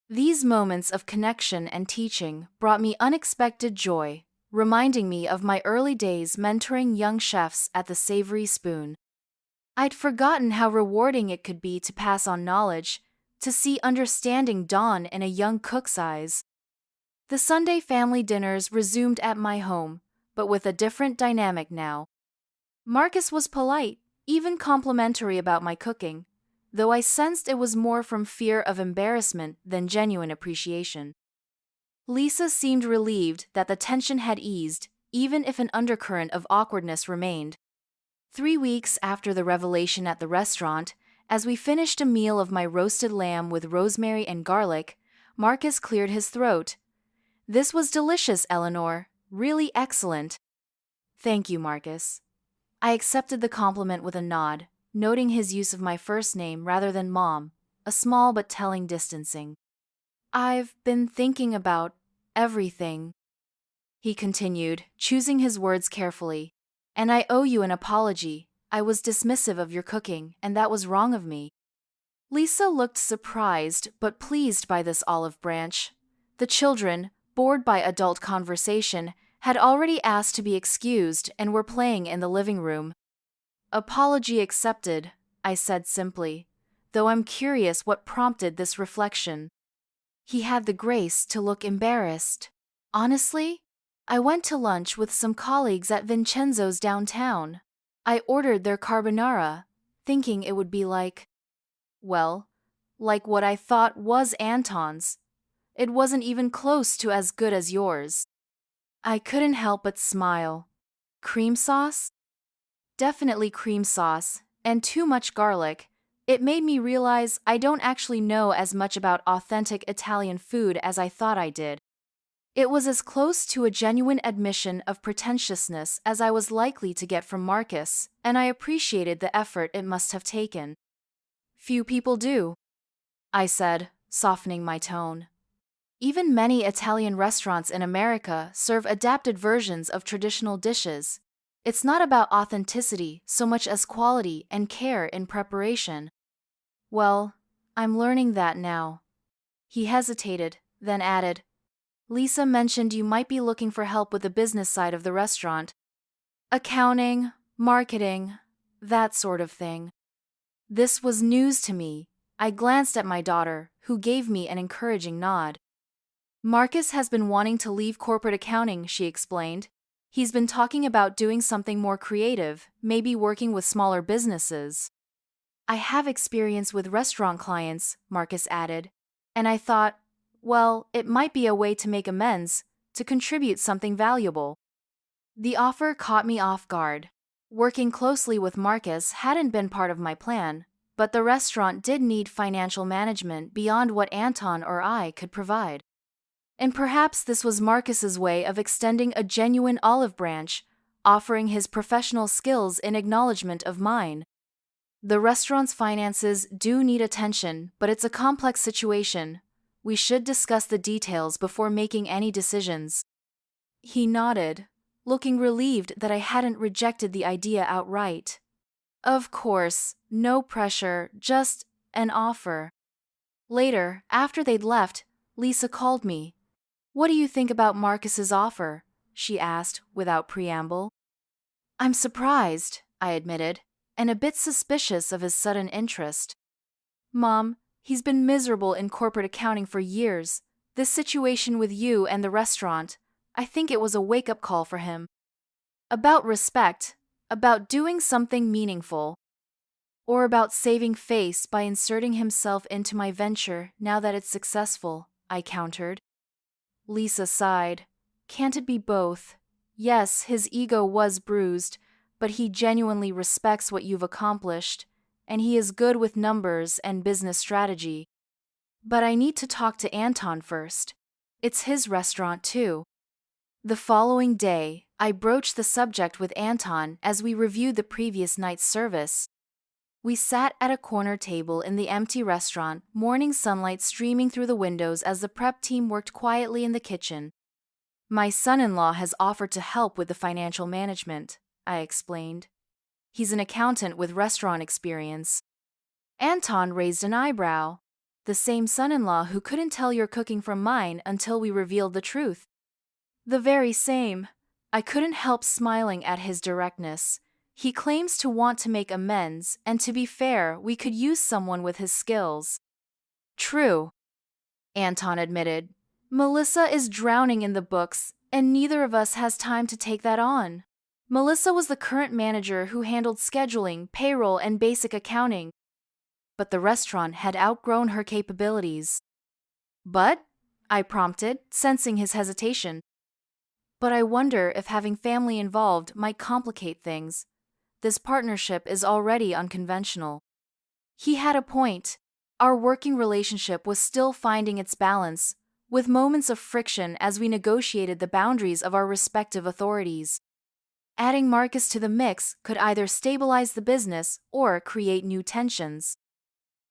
These moments of connection and teaching brought me unexpected joy, reminding me of my early days mentoring young chefs at the Savory Spoon. I'd forgotten how rewarding it could be to pass on knowledge, to see understanding dawn in a young cook's eyes. The Sunday family dinners resumed at my home, but with a different dynamic now. Marcus was polite, even complimentary about my cooking, though I sensed it was more from fear of embarrassment than genuine appreciation. Lisa seemed relieved that the tension had eased, even if an undercurrent of awkwardness remained. 3 weeks after the revelation at the restaurant, as we finished a meal of my roasted lamb with rosemary and garlic, Marcus cleared his throat. "This was delicious, Eleanor. Really excellent." "Thank you, Marcus." I accepted the compliment with a nod, noting his use of my first name rather than Mom, a small but telling distancing. "I've been thinking about everything," he continued, choosing his words carefully. "And I owe you an apology. I was dismissive of your cooking, and that was wrong of me." Lisa looked surprised but pleased by this olive branch. The children, bored by adult conversation, had already asked to be excused and were playing in the living room. "Apology accepted," I said simply, though I'm curious what prompted this reflection. He had the grace to look embarrassed. "Honestly, I went to lunch with some colleagues at Vincenzo's downtown. I ordered their carbonara, thinking it would be well, like what I thought was Anton's. It wasn't even close to as good as yours." I couldn't help but smile. "Cream sauce?" "Definitely cream sauce, and too much garlic. It made me realize I don't actually know as much about authentic Italian food as I thought I did." It was as close to a genuine admission of pretentiousness as I was likely to get from Marcus, and I appreciated the effort it must have taken. "Few people do," I said, softening my tone. "Even many Italian restaurants in America serve adapted versions of traditional dishes. It's not about authenticity so much as quality and care in preparation." "Well, I'm learning that now." He hesitated, then added, "Lisa mentioned you might be looking for help with the business side of the restaurant. Accounting, marketing, that sort of thing." This was news to me. I glanced at my daughter, who gave me an encouraging nod. "Marcus has been wanting to leave corporate accounting," she explained. "He's been talking about doing something more creative, maybe working with smaller businesses." "I have experience with restaurant clients," Marcus added, "and I thought, well, it might be a way to make amends, to contribute something valuable." The offer caught me off guard. Working closely with Marcus hadn't been part of my plan, but the restaurant did need financial management beyond what Anton or I could provide. And perhaps this was Marcus's way of extending a genuine olive branch, offering his professional skills in acknowledgement of mine. The restaurant's finances do need attention, but it's a complex situation. We should discuss the details before making any decisions." He nodded, looking relieved that I hadn't rejected the idea outright. "Of course, no pressure, just an offer." Later, after they'd left, Lisa called me. "What do you think about Marcus's offer?" she asked, without preamble. "I'm surprised," I admitted, and a bit suspicious of his sudden interest. "Mom, he's been miserable in corporate accounting for years. This situation with you and the restaurant, I think it was a wake-up call for him. About respect, about doing something meaningful, or about saving face by inserting himself into my venture now that it's successful," I countered. Lisa sighed. "Can't it be both? Yes, his ego was bruised, but he genuinely respects what you've accomplished, and he is good with numbers and business strategy. But I need to talk to Anton first. It's his restaurant too." The following day, I broached the subject with Anton as we reviewed the previous night's service. We sat at a corner table in the empty restaurant, morning sunlight streaming through the windows as the prep team worked quietly in the kitchen. My son-in-law has offered to help with the financial management, I explained. He's an accountant with restaurant experience. Anton raised an eyebrow. The same son-in-law who couldn't tell your cooking from mine until we revealed the truth. The very same. I couldn't help smiling at his directness. He claims to want to make amends, and to be fair, we could use someone with his skills. True, Anton admitted. Melissa is drowning in the books, and neither of us has time to take that on. Melissa was the current manager who handled scheduling, payroll, and basic accounting. But the restaurant had outgrown her capabilities. But? I prompted, sensing his hesitation. But I wonder if having family involved might complicate things. This partnership is already unconventional. He had a point. Our working relationship was still finding its balance, with moments of friction as we negotiated the boundaries of our respective authorities. Adding Marcus to the mix could either stabilize the business or create new tensions.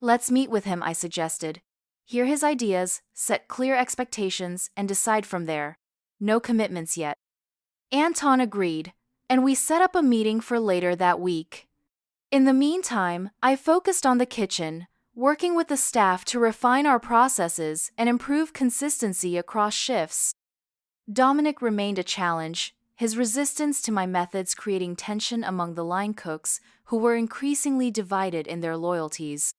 Let's meet with him, I suggested. Hear his ideas, set clear expectations, and decide from there. No commitments yet. Anton agreed, and we set up a meeting for later that week. In the meantime, I focused on the kitchen, working with the staff to refine our processes and improve consistency across shifts. Dominic remained a challenge, his resistance to my methods creating tension among the line cooks who were increasingly divided in their loyalties.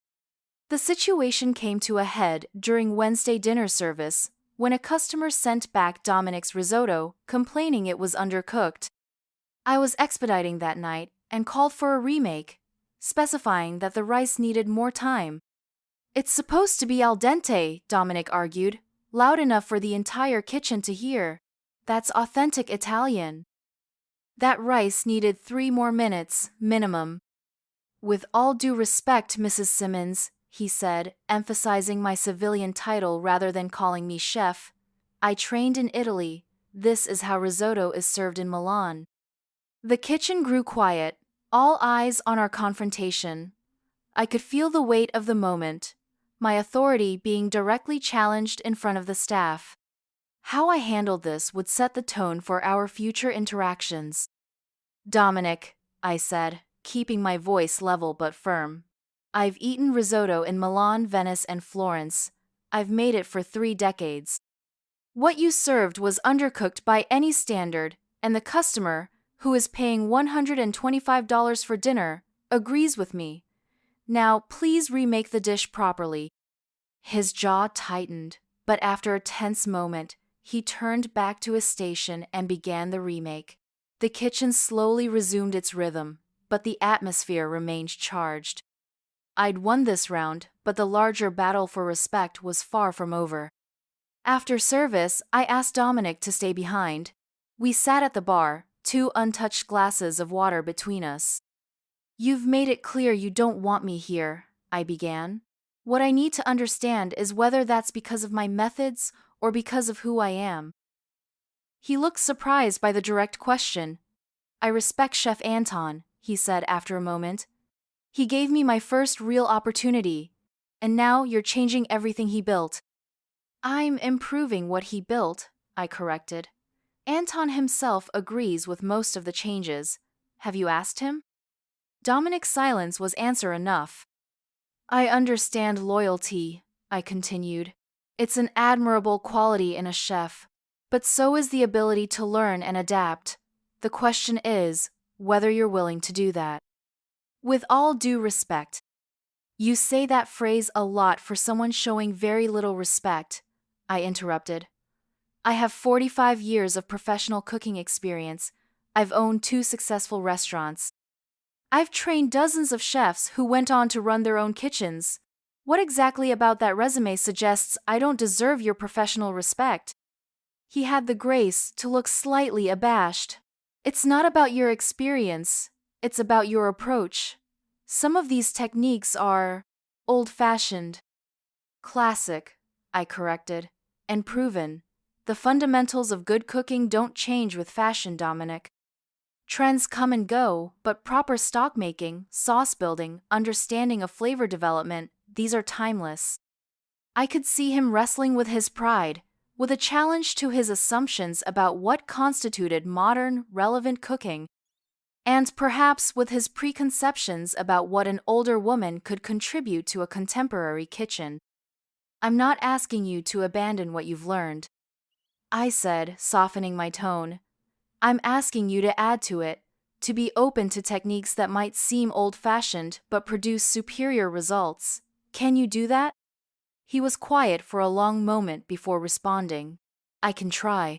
The situation came to a head during Wednesday dinner service, when a customer sent back Dominic's risotto, complaining it was undercooked. I was expediting that night and called for a remake, specifying that the rice needed more time. It's supposed to be al dente, Dominic argued, loud enough for the entire kitchen to hear. That's authentic Italian. That rice needed 3 more minutes, minimum. With all due respect, Mrs. Simmons, he said, emphasizing my civilian title rather than calling me chef. I trained in Italy. This is how risotto is served in Milan. The kitchen grew quiet, all eyes on our confrontation. I could feel the weight of the moment, my authority being directly challenged in front of the staff. How I handled this would set the tone for our future interactions. Dominic, I said, keeping my voice level but firm. I've eaten risotto in Milan, Venice, and Florence. I've made it for 3 decades. What you served was undercooked by any standard, and the customer, who is paying $125 for dinner, agrees with me. Now, please remake the dish properly. His jaw tightened, but after a tense moment, he turned back to his station and began the remake. The kitchen slowly resumed its rhythm, but the atmosphere remained charged. I'd won this round, but the larger battle for respect was far from over. After service, I asked Dominic to stay behind. We sat at the bar, 2 untouched glasses of water between us. You've made it clear you don't want me here, I began. What I need to understand is whether that's because of my methods or because of who I am. He looked surprised by the direct question. I respect Chef Anton, he said after a moment. He gave me my first real opportunity, and now you're changing everything he built. I'm improving what he built, I corrected. Anton himself agrees with most of the changes. Have you asked him? Dominic's silence was answer enough. I understand loyalty, I continued. It's an admirable quality in a chef, but so is the ability to learn and adapt. The question is whether you're willing to do that. With all due respect. You say that phrase a lot for someone showing very little respect, I interrupted. I have 45 years of professional cooking experience. I've owned 2 successful restaurants. I've trained dozens of chefs who went on to run their own kitchens. What exactly about that resume suggests I don't deserve your professional respect? He had the grace to look slightly abashed. It's not about your experience. It's about your approach. Some of these techniques are old-fashioned. Classic, I corrected, and proven. The fundamentals of good cooking don't change with fashion, Dominic. Trends come and go, but proper stock making, sauce building, understanding of flavor development, these are timeless. I could see him wrestling with his pride, with a challenge to his assumptions about what constituted modern, relevant cooking, and perhaps with his preconceptions about what an older woman could contribute to a contemporary kitchen. I'm not asking you to abandon what you've learned, I said, softening my tone. I'm asking you to add to it, to be open to techniques that might seem old-fashioned but produce superior results. Can you do that? He was quiet for a long moment before responding. I can try.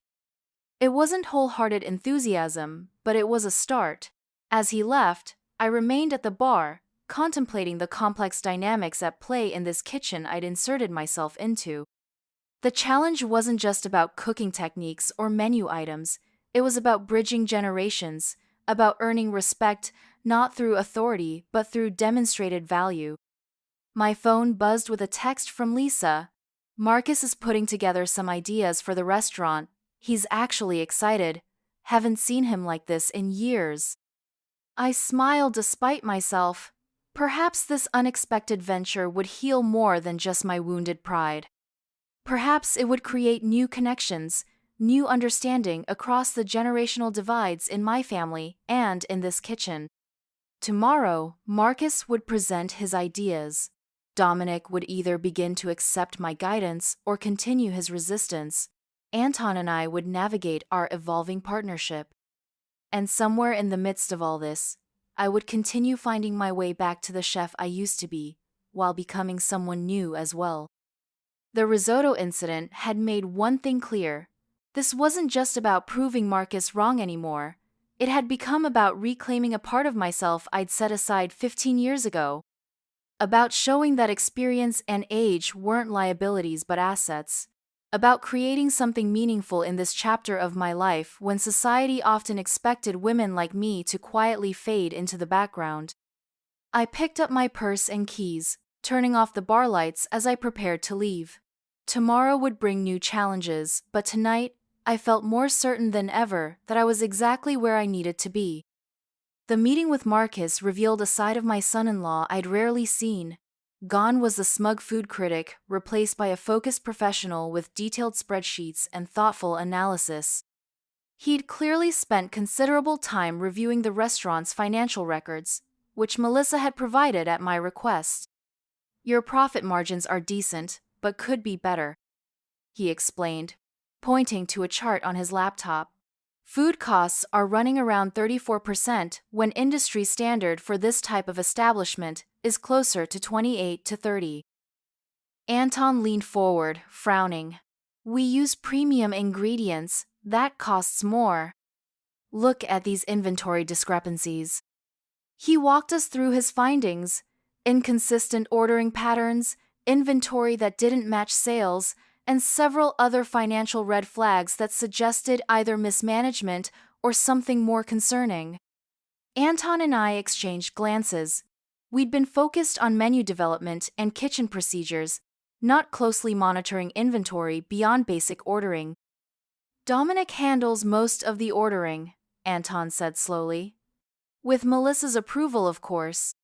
It wasn't wholehearted enthusiasm, but it was a start. As he left, I remained at the bar, contemplating the complex dynamics at play in this kitchen I'd inserted myself into. The challenge wasn't just about cooking techniques or menu items, it was about bridging generations, about earning respect not through authority but through demonstrated value. My phone buzzed with a text from Lisa. Marcus is putting together some ideas for the restaurant. He's actually excited. Haven't seen him like this in years. I smiled despite myself. Perhaps this unexpected venture would heal more than just my wounded pride. Perhaps it would create new connections, new understanding across the generational divides in my family and in this kitchen. Tomorrow, Marcus would present his ideas. Dominic would either begin to accept my guidance or continue his resistance. Anton and I would navigate our evolving partnership. And somewhere in the midst of all this, I would continue finding my way back to the chef I used to be, while becoming someone new as well. The risotto incident had made one thing clear. This wasn't just about proving Marcus wrong anymore. It had become about reclaiming a part of myself I'd set aside 15 years ago. About showing that experience and age weren't liabilities but assets. About creating something meaningful in this chapter of my life when society often expected women like me to quietly fade into the background. I picked up my purse and keys, turning off the bar lights as I prepared to leave. Tomorrow would bring new challenges, but tonight, I felt more certain than ever that I was exactly where I needed to be. The meeting with Marcus revealed a side of my son-in-law I'd rarely seen. Gone was the smug food critic, replaced by a focused professional with detailed spreadsheets and thoughtful analysis. He'd clearly spent considerable time reviewing the restaurant's financial records, which Melissa had provided at my request. Your profit margins are decent, but could be better, he explained, pointing to a chart on his laptop. Food costs are running around 34% when industry standard for this type of establishment is closer to 28 to 30. Anton leaned forward, frowning. We use premium ingredients, that costs more. Look at these inventory discrepancies. He walked us through his findings: inconsistent ordering patterns, inventory that didn't match sales, and several other financial red flags that suggested either mismanagement or something more concerning. Anton and I exchanged glances. We'd been focused on menu development and kitchen procedures, not closely monitoring inventory beyond basic ordering. Dominic handles most of the ordering, Anton said slowly. With Melissa's approval, of course.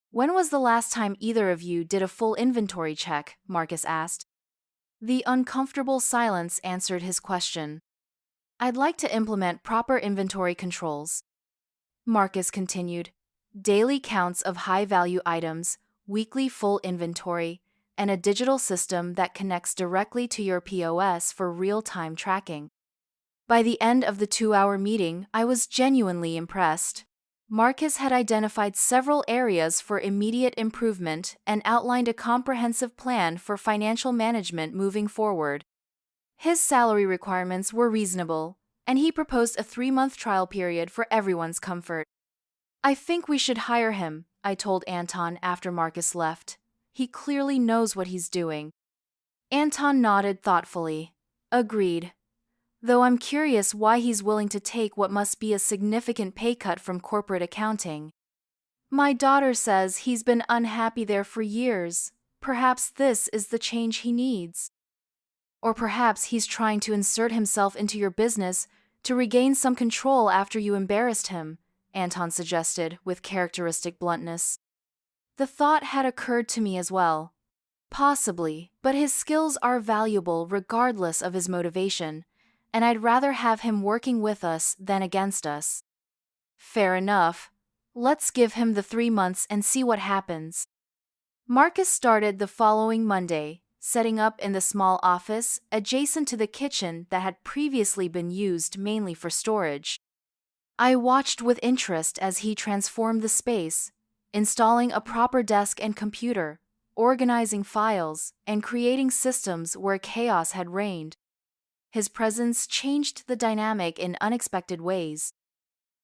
When was the last time either of you did a full inventory check? Marcus asked. The uncomfortable silence answered his question. I'd like to implement proper inventory controls, Marcus continued. Daily counts of high-value items, weekly full inventory, and a digital system that connects directly to your POS for real-time tracking. By the end of the 2-hour meeting, I was genuinely impressed. Marcus had identified several areas for immediate improvement and outlined a comprehensive plan for financial management moving forward. His salary requirements were reasonable, and he proposed a 3-month trial period for everyone's comfort. I think we should hire him, I told Anton after Marcus left. He clearly knows what he's doing. Anton nodded thoughtfully. Agreed. Though I'm curious why he's willing to take what must be a significant pay cut from corporate accounting. My daughter says he's been unhappy there for years. Perhaps this is the change he needs. Or perhaps he's trying to insert himself into your business to regain some control after you embarrassed him, Anton suggested with characteristic bluntness. The thought had occurred to me as well. Possibly, but his skills are valuable regardless of his motivation, and I'd rather have him working with us than against us. Fair enough. Let's give him the 3 months and see what happens. Marcus started the following Monday, setting up in the small office adjacent to the kitchen that had previously been used mainly for storage. I watched with interest as he transformed the space, installing a proper desk and computer, organizing files, and creating systems where chaos had reigned. His presence changed the dynamic in unexpected ways.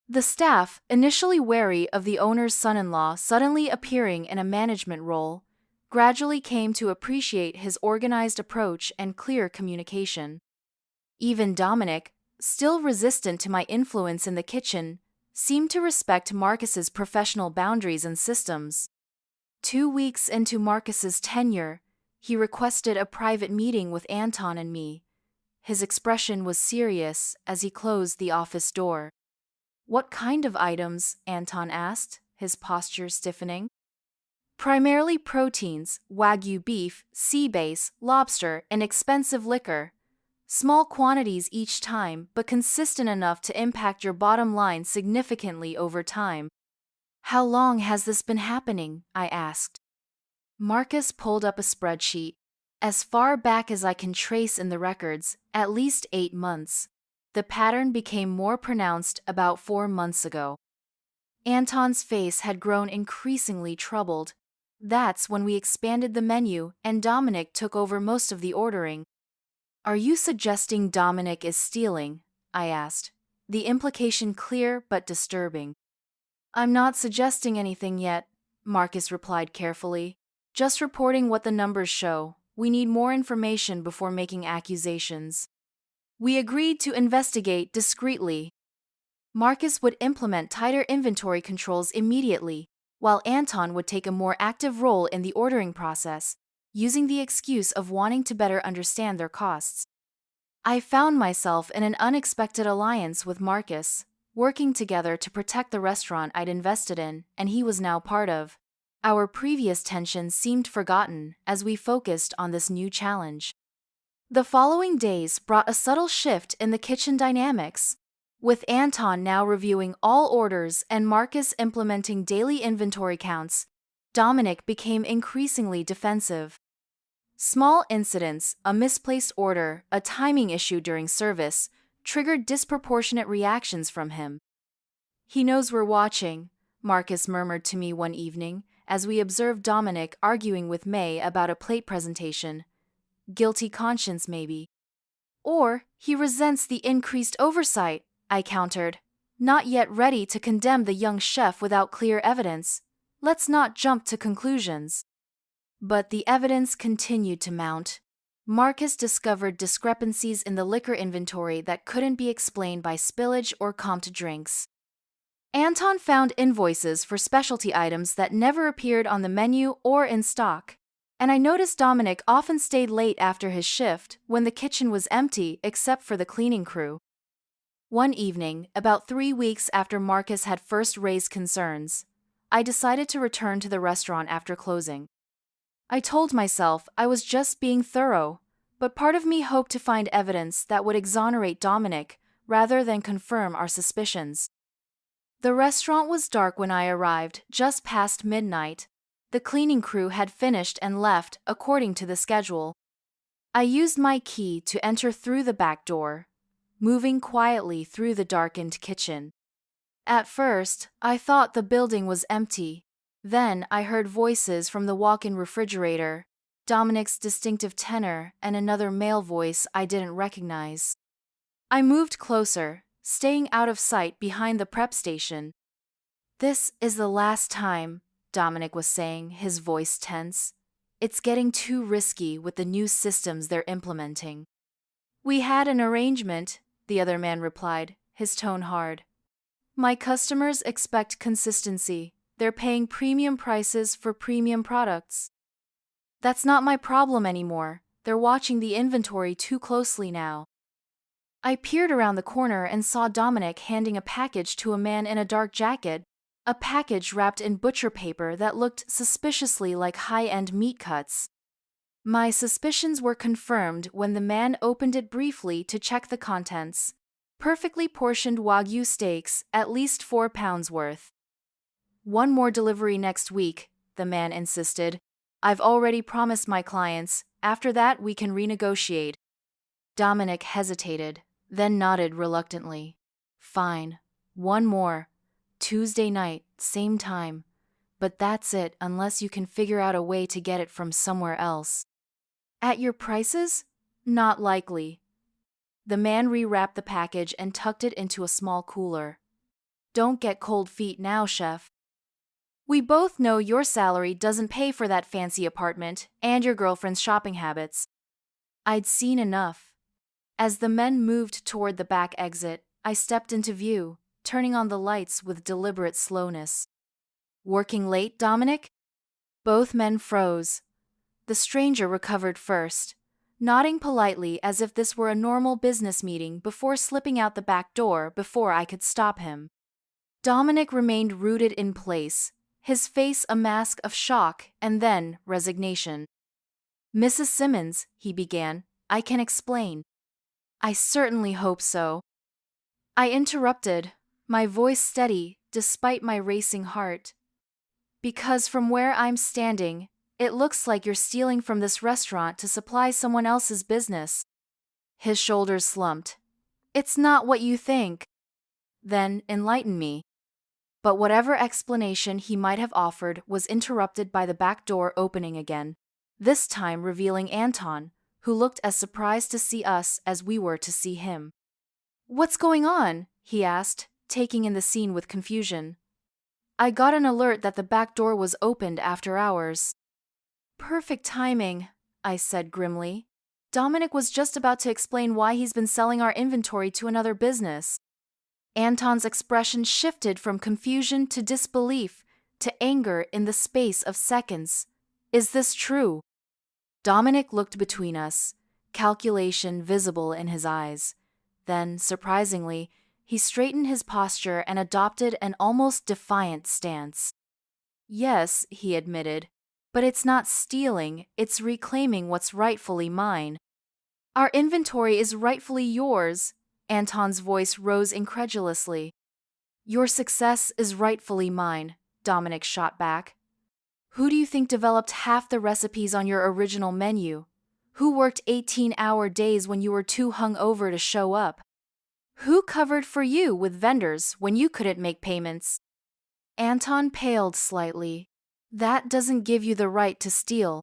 The staff, initially wary of the owner's son-in-law suddenly appearing in a management role, gradually came to appreciate his organized approach and clear communication. Even Dominic, still resistant to my influence in the kitchen, seemed to respect Marcus's professional boundaries and systems. 2 weeks into Marcus's tenure, he requested a private meeting with Anton and me. His expression was serious as he closed the office door. "What kind of items?" Anton asked, his posture stiffening. "Primarily proteins, Wagyu beef, sea bass, lobster, and expensive liquor. Small quantities each time, but consistent enough to impact your bottom line significantly over time." "How long has this been happening?" I asked. Marcus pulled up a spreadsheet. "As far back as I can trace in the records, at least 8 months. The pattern became more pronounced about 4 months ago." Anton's face had grown increasingly troubled. "That's when we expanded the menu and Dominic took over most of the ordering." "Are you suggesting Dominic is stealing?" I asked, the implication clear but disturbing. "I'm not suggesting anything yet," Marcus replied carefully. "Just reporting what the numbers show. We need more information before making accusations." We agreed to investigate discreetly. Marcus would implement tighter inventory controls immediately, while Anton would take a more active role in the ordering process, using the excuse of wanting to better understand their costs. I found myself in an unexpected alliance with Marcus, working together to protect the restaurant I'd invested in and he was now part of. Our previous tensions seemed forgotten as we focused on this new challenge. The following days brought a subtle shift in the kitchen dynamics. With Anton now reviewing all orders and Marcus implementing daily inventory counts, Dominic became increasingly defensive. Small incidents, a misplaced order, a timing issue during service, triggered disproportionate reactions from him. "He knows we're watching," Marcus murmured to me one evening as we observed Dominic arguing with May about a plate presentation. "Guilty conscience, maybe." "Or he resents the increased oversight," I countered, not yet ready to condemn the young chef without clear evidence. Let's not jump to conclusions. But the evidence continued to mount. Marcus discovered discrepancies in the liquor inventory that couldn't be explained by spillage or comped drinks. Anton found invoices for specialty items that never appeared on the menu or in stock. And I noticed Dominic often stayed late after his shift when the kitchen was empty except for the cleaning crew. One evening, about 3 weeks after Marcus had first raised concerns, I decided to return to the restaurant after closing. I told myself I was just being thorough, but part of me hoped to find evidence that would exonerate Dominic rather than confirm our suspicions. The restaurant was dark when I arrived, just past midnight. The cleaning crew had finished and left according to the schedule. I used my key to enter through the back door, moving quietly through the darkened kitchen. At first, I thought the building was empty. Then I heard voices from the walk-in refrigerator, Dominic's distinctive tenor and another male voice I didn't recognize. I moved closer, staying out of sight behind the prep station. "This is the last time," Dominic was saying, his voice tense. "It's getting too risky with the new systems they're implementing." "We had an arrangement," the other man replied, his tone hard. "My customers expect consistency. They're paying premium prices for premium products." "That's not my problem anymore," They're watching the inventory too closely now. I peered around the corner and saw Dominic handing a package to a man in a dark jacket, a package wrapped in butcher paper that looked suspiciously like high-end meat cuts. My suspicions were confirmed when the man opened it briefly to check the contents. Perfectly portioned Wagyu steaks, at least 4 pounds worth. One more delivery next week, the man insisted. I've already promised my clients, after that we can renegotiate. Dominic hesitated, then nodded reluctantly. Fine. One more. Tuesday night, same time. But that's it unless you can figure out a way to get it from somewhere else. At your prices? Not likely. The man rewrapped the package and tucked it into a small cooler. Don't get cold feet now, chef. We both know your salary doesn't pay for that fancy apartment and your girlfriend's shopping habits. I'd seen enough. As the men moved toward the back exit, I stepped into view, turning on the lights with deliberate slowness. Working late, Dominic? Both men froze. The stranger recovered first, nodding politely as if this were a normal business meeting before slipping out the back door before I could stop him. Dominic remained rooted in place, his face a mask of shock and then resignation. Mrs. Simmons, he began, I can explain. I certainly hope so. I interrupted, my voice steady despite my racing heart. Because from where I'm standing, it looks like you're stealing from this restaurant to supply someone else's business. His shoulders slumped. It's not what you think. Then enlighten me. But whatever explanation he might have offered was interrupted by the back door opening again, this time revealing Anton, who looked as surprised to see us as we were to see him. What's going on? He asked, taking in the scene with confusion. I got an alert that the back door was opened after hours. Perfect timing, I said grimly. Dominic was just about to explain why he's been selling our inventory to another business. Anton's expression shifted from confusion to disbelief to anger in the space of seconds. Is this true? Dominic looked between us, calculation visible in his eyes. Then, surprisingly, he straightened his posture and adopted an almost defiant stance. Yes, he admitted, but it's not stealing, it's reclaiming what's rightfully mine. Our inventory is rightfully yours, Anton's voice rose incredulously. Your success is rightfully mine, Dominic shot back. Who do you think developed half the recipes on your original menu? Who worked 18-hour days when you were too hungover to show up? Who covered for you with vendors when you couldn't make payments? Anton paled slightly. That doesn't give you the right to steal.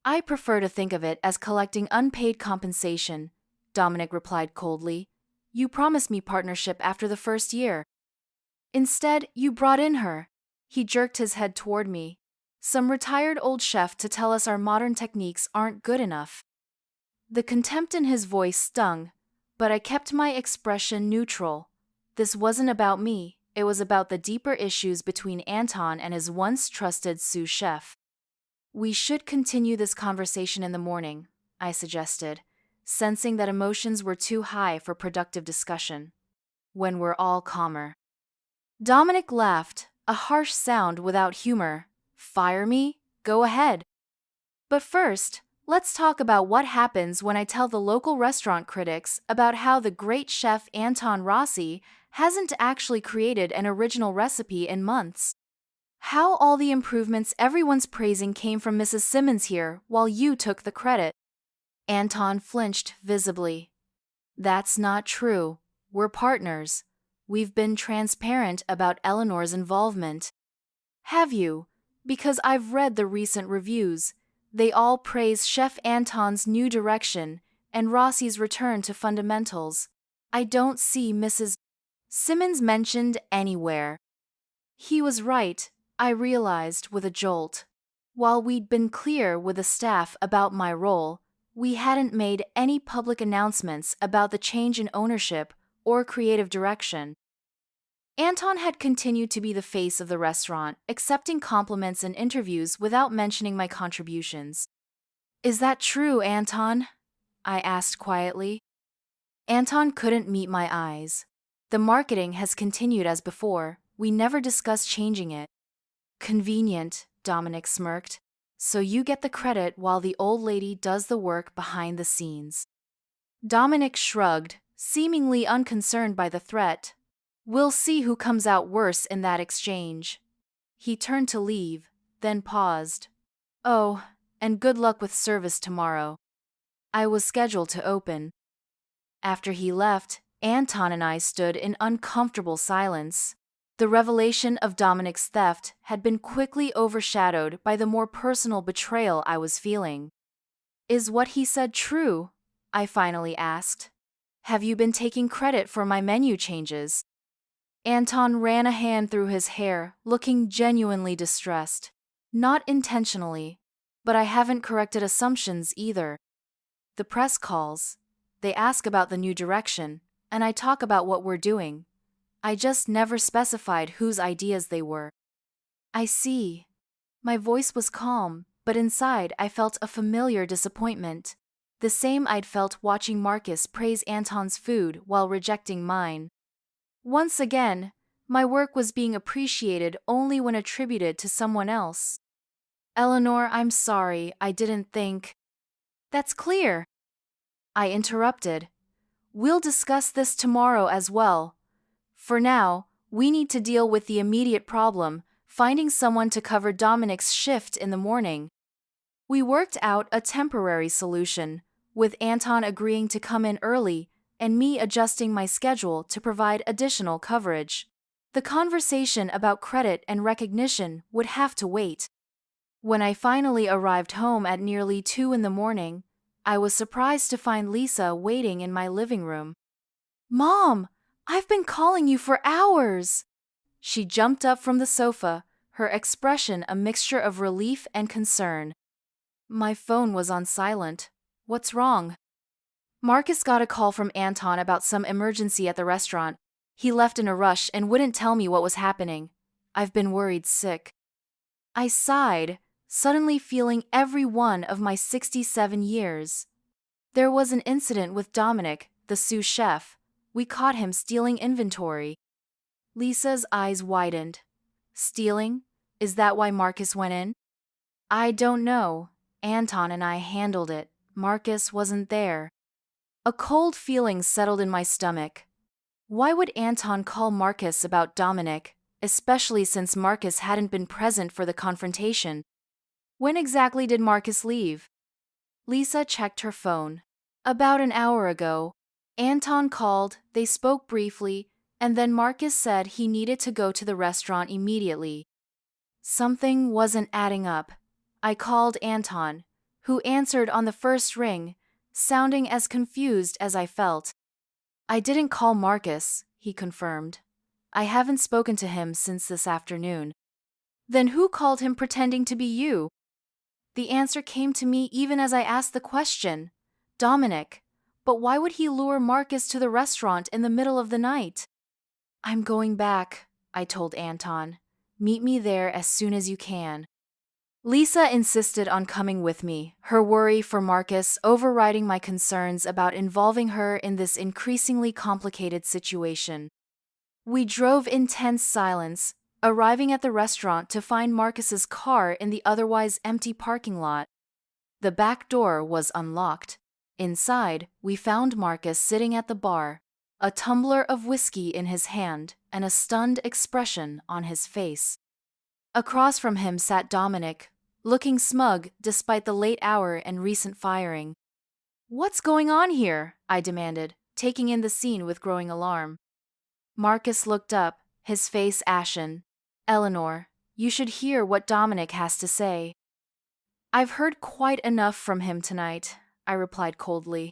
I prefer to think of it as collecting unpaid compensation, Dominic replied coldly. You promised me partnership after the first year. Instead, you brought in her. He jerked his head toward me. Some retired old chef to tell us our modern techniques aren't good enough. The contempt in his voice stung, but I kept my expression neutral. This wasn't about me, it was about the deeper issues between Anton and his once trusted sous chef. We should continue this conversation in the morning, I suggested, sensing that emotions were too high for productive discussion. When we're all calmer. Dominic laughed, a harsh sound without humor. Fire me? Go ahead. But first, let's talk about what happens when I tell the local restaurant critics about how the great chef Anton Rossi hasn't actually created an original recipe in months. How all the improvements everyone's praising came from Mrs. Simmons here while you took the credit. Anton flinched visibly. That's not true. We're partners. We've been transparent about Eleanor's involvement. Have you? Because I've read the recent reviews. They all praise Chef Anton's new direction and Rossi's return to fundamentals. I don't see Mrs. Simmons mentioned anywhere. He was right, I realized with a jolt. While we'd been clear with the staff about my role, we hadn't made any public announcements about the change in ownership or creative direction. Anton had continued to be the face of the restaurant, accepting compliments and interviews without mentioning my contributions. Is that true, Anton? I asked quietly. Anton couldn't meet my eyes. The marketing has continued as before. We never discussed changing it. Convenient, Dominic smirked. So you get the credit while the old lady does the work behind the scenes. Dominic shrugged, seemingly unconcerned by the threat. We'll see who comes out worse in that exchange. He turned to leave, then paused. Oh, and good luck with service tomorrow. I was scheduled to open. After he left, Anton and I stood in uncomfortable silence. The revelation of Dominic's theft had been quickly overshadowed by the more personal betrayal I was feeling. Is what he said true? I finally asked. Have you been taking credit for my menu changes? Anton ran a hand through his hair, looking genuinely distressed. Not intentionally, but I haven't corrected assumptions either. The press calls. They ask about the new direction, and I talk about what we're doing. I just never specified whose ideas they were. I see. My voice was calm, but inside I felt a familiar disappointment. The same I'd felt watching Marcus praise Anton's food while rejecting mine. Once again, my work was being appreciated only when attributed to someone else. Eleanor, I'm sorry, I didn't think. That's clear. I interrupted. We'll discuss this tomorrow as well. For now, we need to deal with the immediate problem, finding someone to cover Dominic's shift in the morning. We worked out a temporary solution, with Anton agreeing to come in early and me adjusting my schedule to provide additional coverage. The conversation about credit and recognition would have to wait. When I finally arrived home at nearly 2 in the morning, I was surprised to find Lisa waiting in my living room. Mom, I've been calling you for hours. She jumped up from the sofa, her expression a mixture of relief and concern. My phone was on silent. What's wrong? Marcus got a call from Anton about some emergency at the restaurant. He left in a rush and wouldn't tell me what was happening. I've been worried sick. I sighed, suddenly feeling every one of my 67 years. There was an incident with Dominic, the sous chef. We caught him stealing inventory. Lisa's eyes widened. Stealing? Is that why Marcus went in? I don't know. Anton and I handled it. Marcus wasn't there. A cold feeling settled in my stomach. Why would Anton call Marcus about Dominic, especially since Marcus hadn't been present for the confrontation? When exactly did Marcus leave? Lisa checked her phone. About an hour ago. Anton called, they spoke briefly, and then Marcus said he needed to go to the restaurant immediately. Something wasn't adding up. I called Anton, who answered on the first ring, sounding as confused as I felt. I didn't call Marcus, he confirmed. I haven't spoken to him since this afternoon. Then who called him pretending to be you? The answer came to me even as I asked the question. Dominic. But why would he lure Marcus to the restaurant in the middle of the night? I'm going back, I told Anton. Meet me there as soon as you can. Lisa insisted on coming with me, her worry for Marcus overriding my concerns about involving her in this increasingly complicated situation. We drove in tense silence, arriving at the restaurant to find Marcus's car in the otherwise empty parking lot. The back door was unlocked. Inside, we found Marcus sitting at the bar, a tumbler of whiskey in his hand and a stunned expression on his face. Across from him sat Dominic, looking smug despite the late hour and recent firing. What's going on here? I demanded, taking in the scene with growing alarm. Marcus looked up, his face ashen. Eleanor, you should hear what Dominic has to say. I've heard quite enough from him tonight, I replied coldly.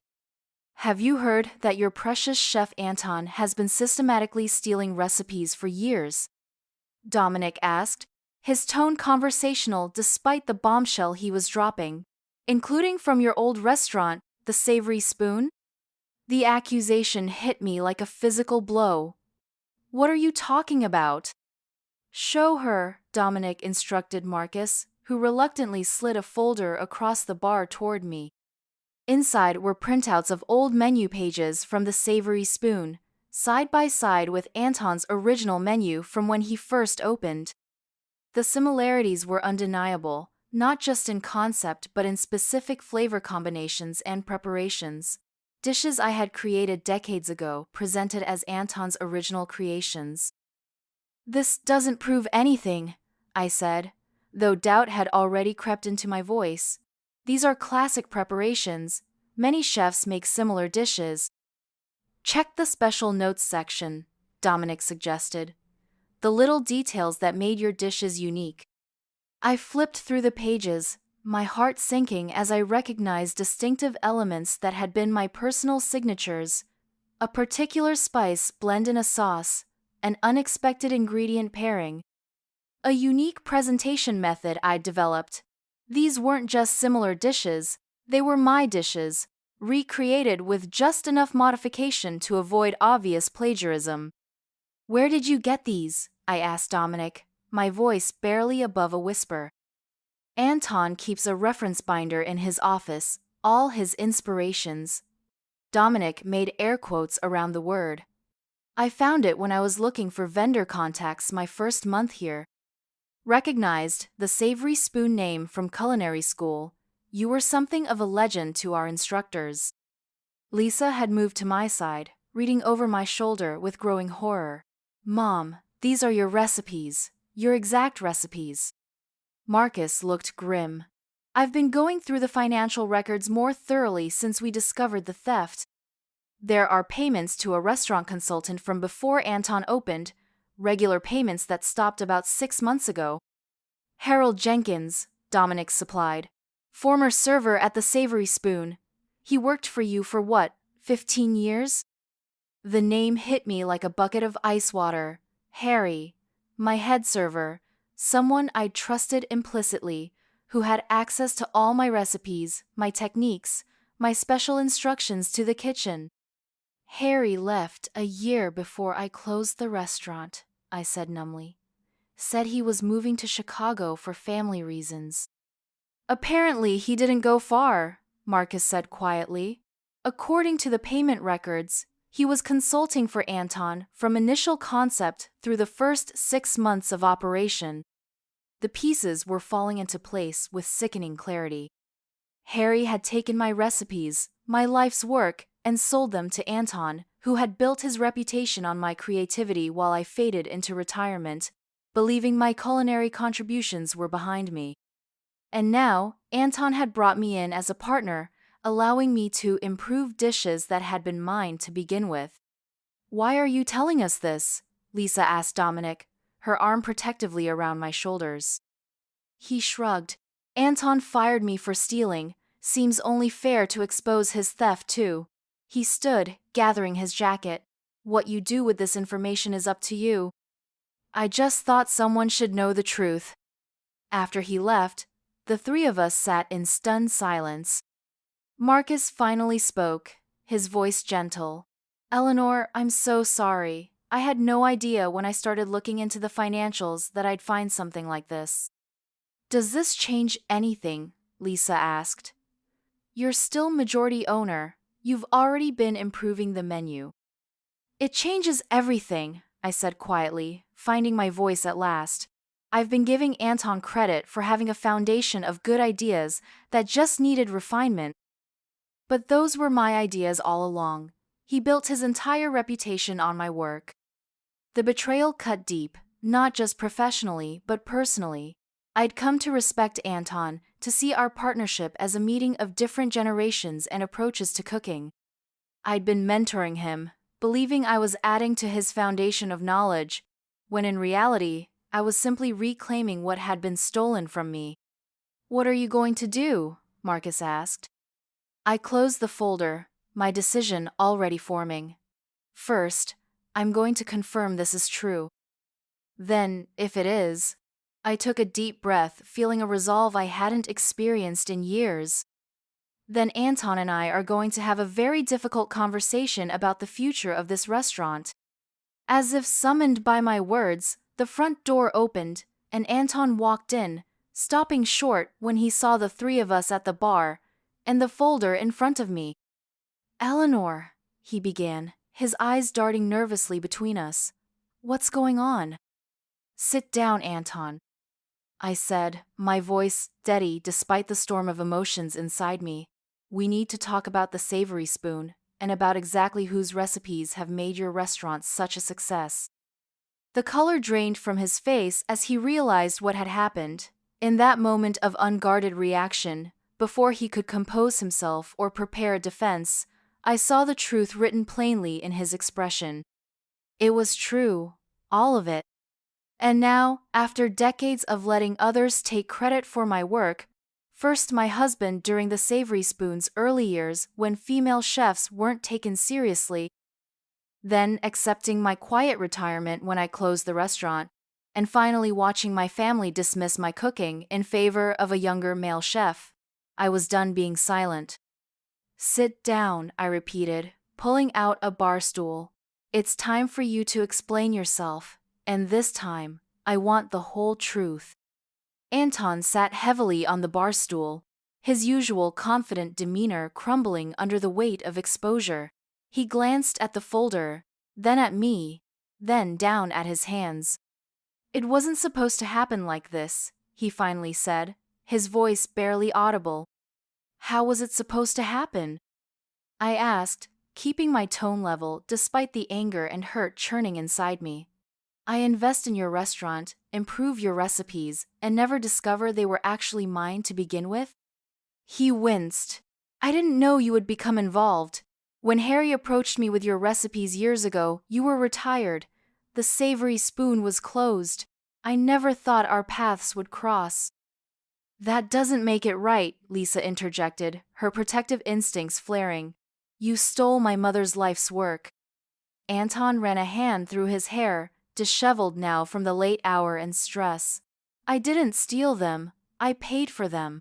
Have you heard that your precious chef Anton has been systematically stealing recipes for years? Dominic asked, his tone conversational despite the bombshell he was dropping, including from your old restaurant, the Savory Spoon? The accusation hit me like a physical blow. What are you talking about? Show her, Dominic instructed Marcus, who reluctantly slid a folder across the bar toward me. Inside were printouts of old menu pages from the Savory Spoon, side by side with Anton's original menu from when he first opened. The similarities were undeniable, not just in concept but in specific flavor combinations and preparations. Dishes I had created decades ago, presented as Anton's original creations. "This doesn't prove anything," I said, though doubt had already crept into my voice. "These are classic preparations. Many chefs make similar dishes." "Check the special notes section," Dominic suggested. "The little details that made your dishes unique." I flipped through the pages, my heart sinking as I recognized distinctive elements that had been my personal signatures: a particular spice blend in a sauce, an unexpected ingredient pairing, a unique presentation method I'd developed. These weren't just similar dishes, they were my dishes, recreated with just enough modification to avoid obvious plagiarism. "Where did you get these?" I asked Dominic, my voice barely above a whisper. "Anton keeps a reference binder in his office, all his inspirations." Dominic made air quotes around the word. "I found it when I was looking for vendor contacts my first month here." Recognized the Savory Spoon name from culinary school, you were something of a legend to our instructors. Lisa had moved to my side, reading over my shoulder with growing horror. "Mom, these are your recipes, your exact recipes." Marcus looked grim. "I've been going through the financial records more thoroughly since we discovered the theft. There are payments to a restaurant consultant from before Anton opened, regular payments that stopped about 6 months ago." "Harold Jenkins," Dominic supplied. "Former server at the Savory Spoon. He worked for you for what, 15 years? The name hit me like a bucket of ice water. Harry, my head server, someone I'd trusted implicitly, who had access to all my recipes, my techniques, my special instructions to the kitchen. "Harry left a year before I closed the restaurant," I said numbly. "Said he was moving to Chicago for family reasons." "Apparently he didn't go far," Marcus said quietly. "According to the payment records, he was consulting for Anton from initial concept through the first 6 months of operation." The pieces were falling into place with sickening clarity. Harry had taken my recipes, my life's work, and sold them to Anton, who had built his reputation on my creativity while I faded into retirement, believing my culinary contributions were behind me. And now, Anton had brought me in as a partner, allowing me to improve dishes that had been mine to begin with. "Why are you telling us this?" Lisa asked Dominic, her arm protectively around my shoulders. He shrugged. "Anton fired me for stealing. Seems only fair to expose his theft, too." He stood, gathering his jacket. "What you do with this information is up to you. I just thought someone should know the truth." After he left, the three of us sat in stunned silence. Marcus finally spoke, his voice gentle. "Eleanor, I'm so sorry. I had no idea when I started looking into the financials that I'd find something like this." "Does this change anything?" Lisa asked. "You're still majority owner. You've already been improving the menu." "It changes everything," I said quietly, finding my voice at last. "I've been giving Anton credit for having a foundation of good ideas that just needed refinement. But those were my ideas all along. He built his entire reputation on my work." The betrayal cut deep, not just professionally, but personally. I'd come to respect Anton, to see our partnership as a meeting of different generations and approaches to cooking. I'd been mentoring him, believing I was adding to his foundation of knowledge, when in reality, I was simply reclaiming what had been stolen from me. "What are you going to do?" Marcus asked. I closed the folder, my decision already forming. "First, I'm going to confirm this is true. Then, if it is..." I took a deep breath, feeling a resolve I hadn't experienced in years. "Then Anton and I are going to have a very difficult conversation about the future of this restaurant." As if summoned by my words, the front door opened, and Anton walked in, stopping short when he saw the three of us at the bar and the folder in front of me. "Eleanor," he began, his eyes darting nervously between us. "What's going on?" "Sit down, Anton," I said, my voice steady despite the storm of emotions inside me. "We need to talk about the savory spoon, and about exactly whose recipes have made your restaurant such a success." The color drained from his face as he realized what had happened. In that moment of unguarded reaction, before he could compose himself or prepare a defense, I saw the truth written plainly in his expression. It was true, all of it. And now, after decades of letting others take credit for my work, first my husband during the Savory Spoon's early years when female chefs weren't taken seriously, then accepting my quiet retirement when I closed the restaurant, and finally watching my family dismiss my cooking in favor of a younger male chef, I was done being silent. "Sit down," I repeated, pulling out a bar stool. "It's time for you to explain yourself, and this time, I want the whole truth." Anton sat heavily on the bar stool, his usual confident demeanor crumbling under the weight of exposure. He glanced at the folder, then at me, then down at his hands. "It wasn't supposed to happen like this," he finally said, his voice barely audible. "How was it supposed to happen?" I asked, keeping my tone level despite the anger and hurt churning inside me. "I invest in your restaurant, improve your recipes, and never discover they were actually mine to begin with?" He winced. "I didn't know you would become involved. When Harry approached me with your recipes years ago, you were retired. The Savory Spoon was closed. I never thought our paths would cross." "That doesn't make it right," Lisa interjected, her protective instincts flaring. "You stole my mother's life's work." Anton ran a hand through his hair, disheveled now from the late hour and stress. "I didn't steal them. I paid for them."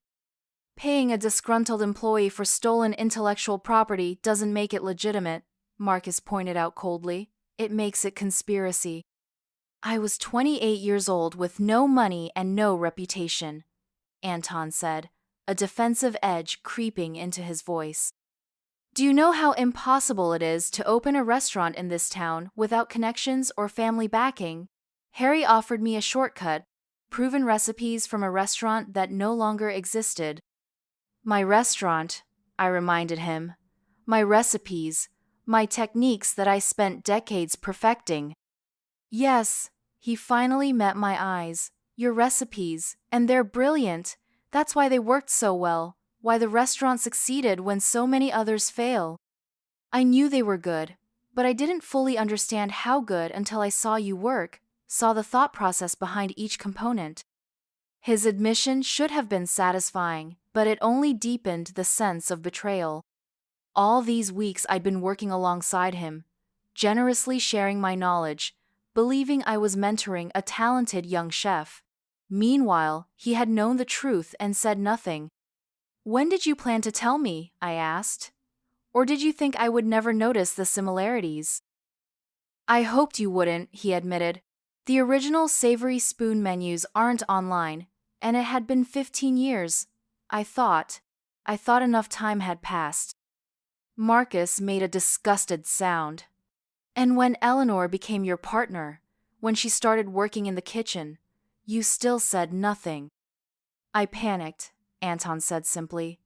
"Paying a disgruntled employee for stolen intellectual property doesn't make it legitimate," Marcus pointed out coldly. "It makes it conspiracy." "I was 28 years old with no money and no reputation," Anton said, a defensive edge creeping into his voice. "Do you know how impossible it is to open a restaurant in this town without connections or family backing? Harry offered me a shortcut, proven recipes from a restaurant that no longer existed." "My restaurant," I reminded him. "My recipes, my techniques that I spent decades perfecting." "Yes," he finally met my eyes. "Your recipes, and they're brilliant. That's why they worked so well, why the restaurant succeeded when so many others fail." "I knew they were good, but I didn't fully understand how good until I saw you work, saw the thought process behind each component." His admission should have been satisfying, but it only deepened the sense of betrayal. All these weeks I'd been working alongside him, generously sharing my knowledge, believing I was mentoring a talented young chef. Meanwhile, he had known the truth and said nothing. "When did you plan to tell me?" I asked. "Or did you think I would never notice the similarities?" "I hoped you wouldn't," he admitted. "The original Savory Spoon menus aren't online, and it had been 15 years. I thought enough time had passed." Marcus made a disgusted sound. "And when Eleanor became your partner, when she started working in the kitchen, you still said nothing." "I panicked," Anton said simply.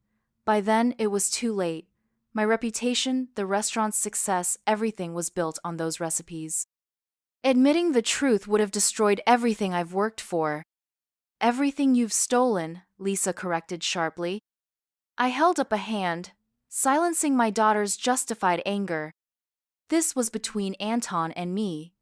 "By then, it was too late. My reputation, the restaurant's success, everything was built on those recipes." "Admitting the truth would have destroyed everything I've worked for." "Everything you've stolen," Lisa corrected sharply. I held up a hand, silencing my daughter's justified anger. This was between Anton and me.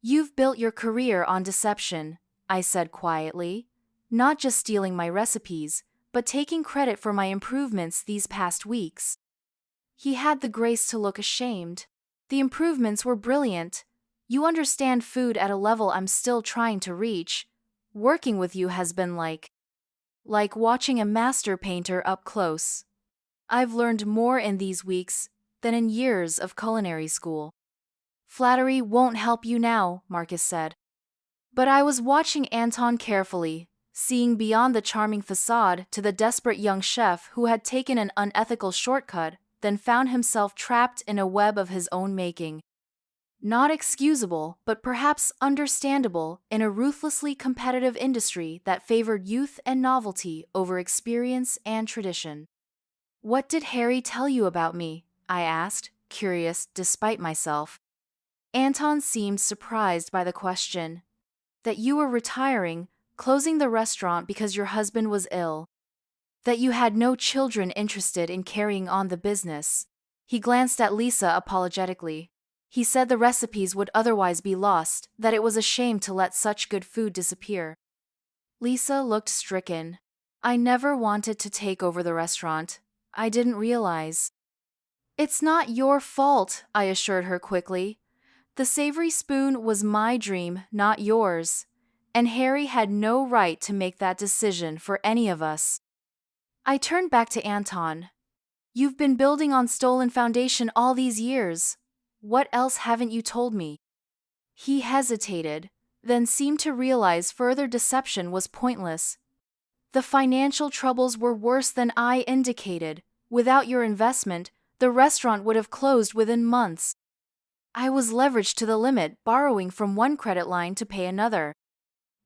"You've built your career on deception," I said quietly. "Not just stealing my recipes, but taking credit for my improvements these past weeks." He had the grace to look ashamed. "The improvements were brilliant. You understand food at a level I'm still trying to reach. Working with you has been like watching a master painter up close. I've learned more in these weeks than in years of culinary school." "Flattery won't help you now," Marcus said. But I was watching Anton carefully, seeing beyond the charming facade to the desperate young chef who had taken an unethical shortcut, then found himself trapped in a web of his own making. Not excusable, but perhaps understandable in a ruthlessly competitive industry that favored youth and novelty over experience and tradition. "What did Harry tell you about me?" I asked, curious despite myself. Anton seemed surprised by the question. "That you were retiring, closing the restaurant because your husband was ill. That you had no children interested in carrying on the business." He glanced at Lisa apologetically. He said the recipes would otherwise be lost, that it was a shame to let such good food disappear. Lisa looked stricken. "I never wanted to take over the restaurant. I didn't realize." "It's not your fault," I assured her quickly. "The savory spoon was my dream, not yours. And Harry had no right to make that decision for any of us." I turned back to Anton. "You've been building on stolen foundation all these years. What else haven't you told me?" He hesitated, then seemed to realize further deception was pointless. "The financial troubles were worse than I indicated. Without your investment, the restaurant would have closed within months. I was leveraged to the limit, borrowing from one credit line to pay another."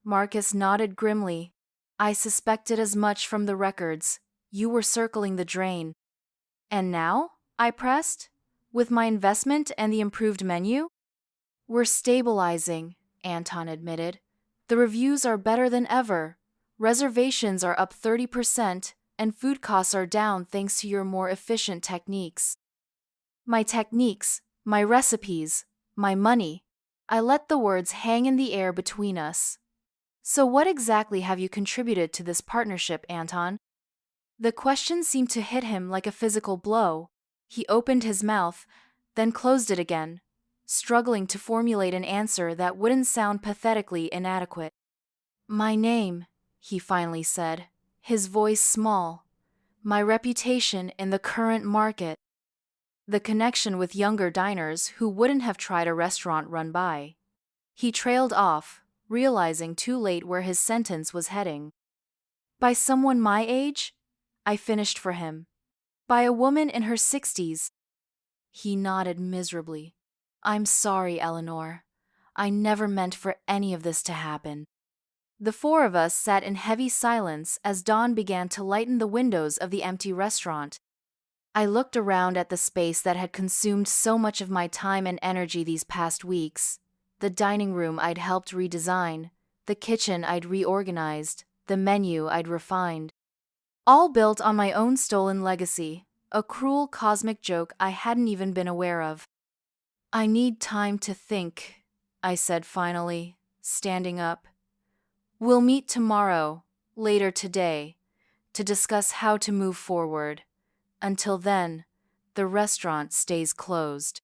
Marcus nodded grimly. "I suspected as much from the records. You were circling the drain." "And now?" I pressed. "With my investment and the improved menu?" "We're stabilizing," Anton admitted. "The reviews are better than ever. Reservations are up 30%, and food costs are down thanks to your more efficient techniques." My techniques, my recipes, my money. I let the words hang in the air between us. "So what exactly have you contributed to this partnership, Anton?" The question seemed to hit him like a physical blow. He opened his mouth, then closed it again, struggling to formulate an answer that wouldn't sound pathetically inadequate. "My name," he finally said, his voice small. "My reputation in the current market. The connection with younger diners who wouldn't have tried a restaurant run by." He trailed off, realizing too late where his sentence was heading. "By someone my age?" I finished for him. "By a woman in her 60s. He nodded miserably. "I'm sorry, Eleanor. I never meant for any of this to happen." The four of us sat in heavy silence as dawn began to lighten the windows of the empty restaurant. I looked around at the space that had consumed so much of my time and energy these past weeks. The dining room I'd helped redesign, the kitchen I'd reorganized, the menu I'd refined. All built on my own stolen legacy, a cruel cosmic joke I hadn't even been aware of. "I need time to think," I said finally, standing up. "We'll meet tomorrow, later today, to discuss how to move forward. Until then, the restaurant stays closed."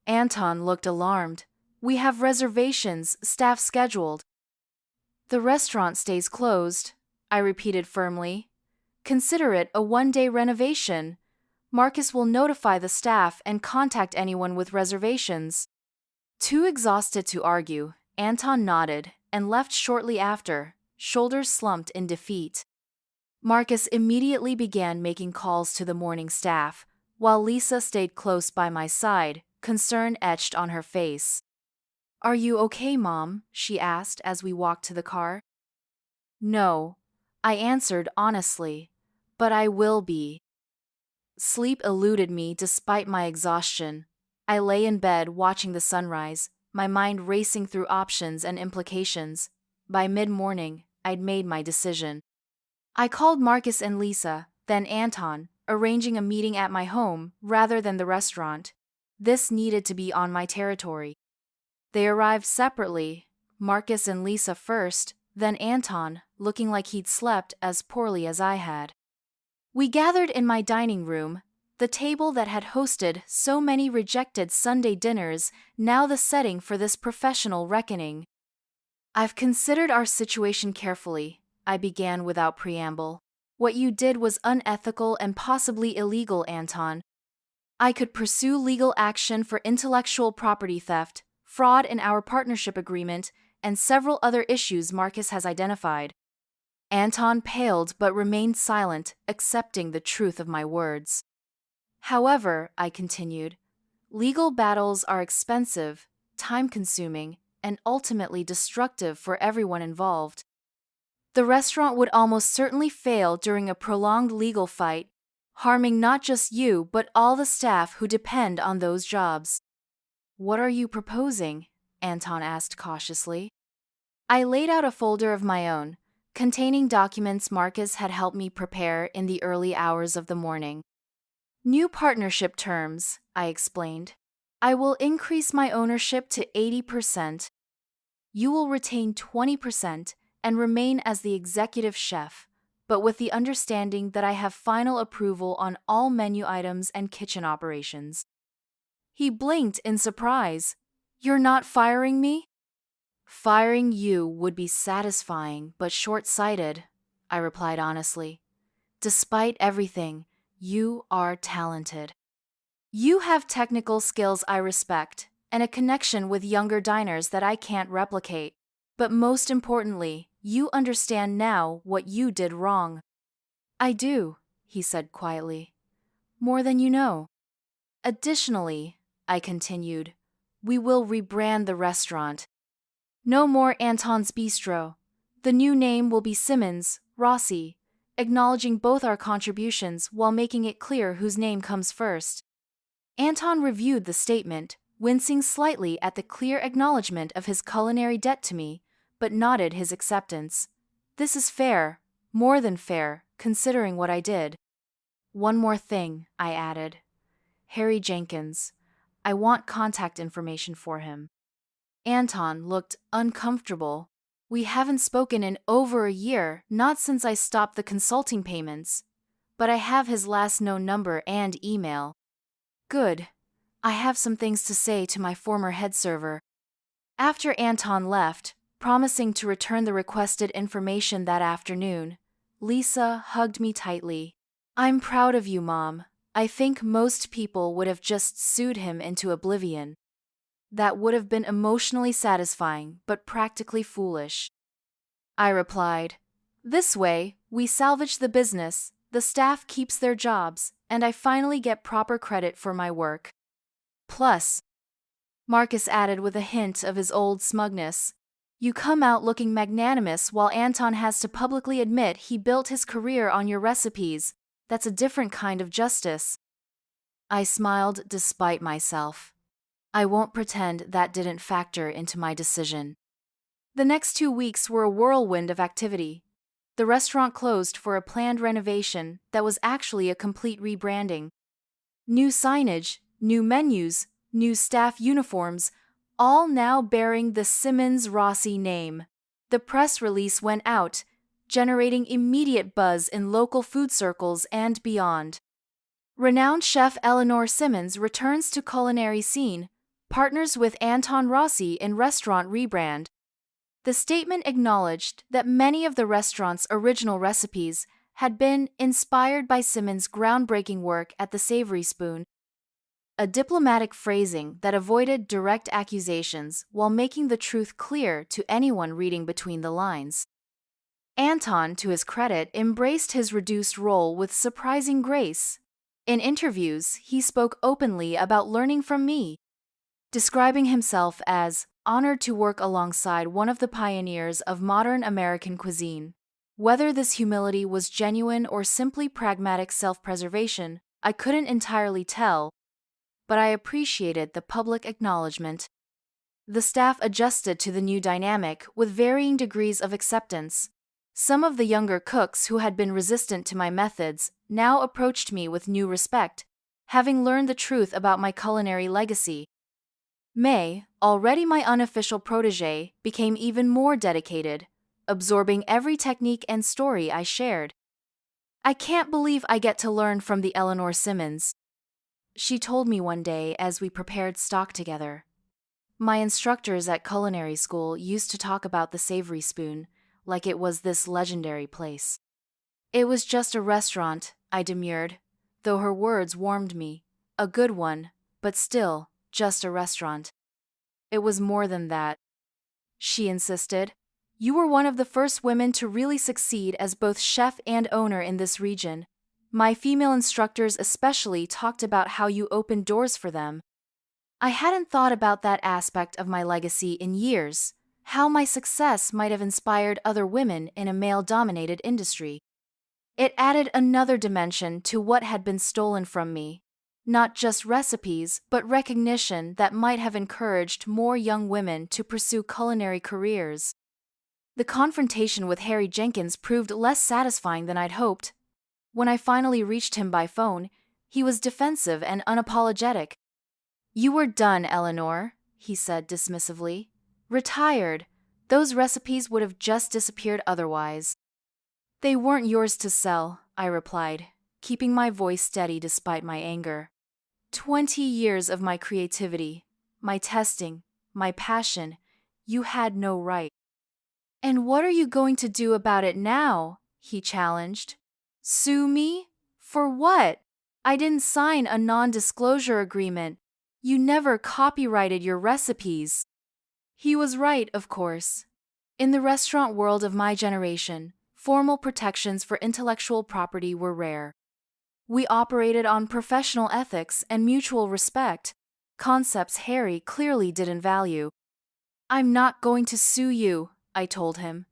Anton looked alarmed. "We have reservations, staff scheduled." "The restaurant stays closed," I repeated firmly. "Consider it a one-day renovation. Marcus will notify the staff and contact anyone with reservations." Too exhausted to argue, Anton nodded and left shortly after, shoulders slumped in defeat. Marcus immediately began making calls to the morning staff, while Lisa stayed close by my side, concern etched on her face. "Are you okay, Mom?" she asked as we walked to the car. "No," I answered honestly, "but I will be." Sleep eluded me despite my exhaustion. I lay in bed watching the sunrise, my mind racing through options and implications. By mid-morning, I'd made my decision. I called Marcus and Lisa, then Anton, arranging a meeting at my home rather than the restaurant. This needed to be on my territory. They arrived separately, Marcus and Lisa first, then Anton, looking like he'd slept as poorly as I had. We gathered in my dining room, the table that had hosted so many rejected Sunday dinners, now the setting for this professional reckoning. "I've considered our situation carefully," I began without preamble. "What you did was unethical and possibly illegal, Anton. I could pursue legal action for intellectual property theft, fraud in our partnership agreement, and several other issues Marcus has identified. Anton paled but remained silent, accepting the truth of my words. However, I continued, legal battles are expensive, time-consuming, and ultimately destructive for everyone involved. The restaurant would almost certainly fail during a prolonged legal fight, harming not just you but all the staff who depend on those jobs. What are you proposing? Anton asked cautiously. I laid out a folder of my own, containing documents Marcus had helped me prepare in the early hours of the morning. New partnership terms, I explained. I will increase my ownership to 80%. You will retain 20% and remain as the executive chef, but with the understanding that I have final approval on all menu items and kitchen operations. He blinked in surprise. You're not firing me? Firing you would be satisfying but short-sighted, I replied honestly. Despite everything, you are talented. You have technical skills I respect, and a connection with younger diners that I can't replicate. But most importantly, you understand now what you did wrong. I do, he said quietly. More than you know. Additionally, I continued, we will rebrand the restaurant. No more Anton's Bistro. The new name will be Simmons, Rossi, acknowledging both our contributions while making it clear whose name comes first. Anton reviewed the statement, wincing slightly at the clear acknowledgement of his culinary debt to me, but nodded his acceptance. This is fair, more than fair, considering what I did. One more thing, I added. Harry Jenkins. I want contact information for him. Anton looked uncomfortable. We haven't spoken in over a year, not since I stopped the consulting payments. But I have his last known number and email. Good. I have some things to say to my former head server. After Anton left, promising to return the requested information that afternoon, Lisa hugged me tightly. I'm proud of you, Mom. I think most people would have just sued him into oblivion. That would have been emotionally satisfying, but practically foolish. I replied, this way, we salvage the business, the staff keeps their jobs, and I finally get proper credit for my work. Plus, Marcus added with a hint of his old smugness, you come out looking magnanimous while Anton has to publicly admit he built his career on your recipes. That's a different kind of justice. I smiled despite myself. I won't pretend that didn't factor into my decision. The next 2 weeks were a whirlwind of activity. The restaurant closed for a planned renovation that was actually a complete rebranding. New signage, new menus, new staff uniforms, all now bearing the Simmons Rossi name. The press release went out, generating immediate buzz in local food circles and beyond. Renowned chef Eleanor Simmons returns to culinary scene, partners with Anton Rossi in restaurant rebrand. The statement acknowledged that many of the restaurant's original recipes had been inspired by Simmons' groundbreaking work at the Savory Spoon, a diplomatic phrasing that avoided direct accusations while making the truth clear to anyone reading between the lines. Anton, to his credit, embraced his reduced role with surprising grace. In interviews, he spoke openly about learning from me, describing himself as honored to work alongside one of the pioneers of modern American cuisine. Whether this humility was genuine or simply pragmatic self-preservation, I couldn't entirely tell, but I appreciated the public acknowledgement. The staff adjusted to the new dynamic with varying degrees of acceptance. Some of the younger cooks who had been resistant to my methods now approached me with new respect, having learned the truth about my culinary legacy. May, already my unofficial protégé, became even more dedicated, absorbing every technique and story I shared. I can't believe I get to learn from the Eleanor Simmons, she told me one day as we prepared stock together. My instructors at culinary school used to talk about the Savory Spoon like it was this legendary place. It was just a restaurant, I demurred, though her words warmed me. A good one, but still, just a restaurant. It was more than that, she insisted. You were one of the first women to really succeed as both chef and owner in this region. My female instructors especially talked about how you opened doors for them. I hadn't thought about that aspect of my legacy in years, how my success might have inspired other women in a male-dominated industry. It added another dimension to what had been stolen from me. Not just recipes, but recognition that might have encouraged more young women to pursue culinary careers. The confrontation with Harry Jenkins proved less satisfying than I'd hoped. When I finally reached him by phone, he was defensive and unapologetic. "You were done, Eleanor," he said dismissively. "Retired. Those recipes would have just disappeared otherwise." "They weren't yours to sell," I replied, keeping my voice steady despite my anger. 20 years of my creativity, my testing, my passion, you had no right. "And what are you going to do about it now?" he challenged. "Sue me? For what? I didn't sign a non-disclosure agreement. You never copyrighted your recipes." He was right, of course. In the restaurant world of my generation, formal protections for intellectual property were rare. We operated on professional ethics and mutual respect, concepts Harry clearly didn't value. "I'm not going to sue you," I told him.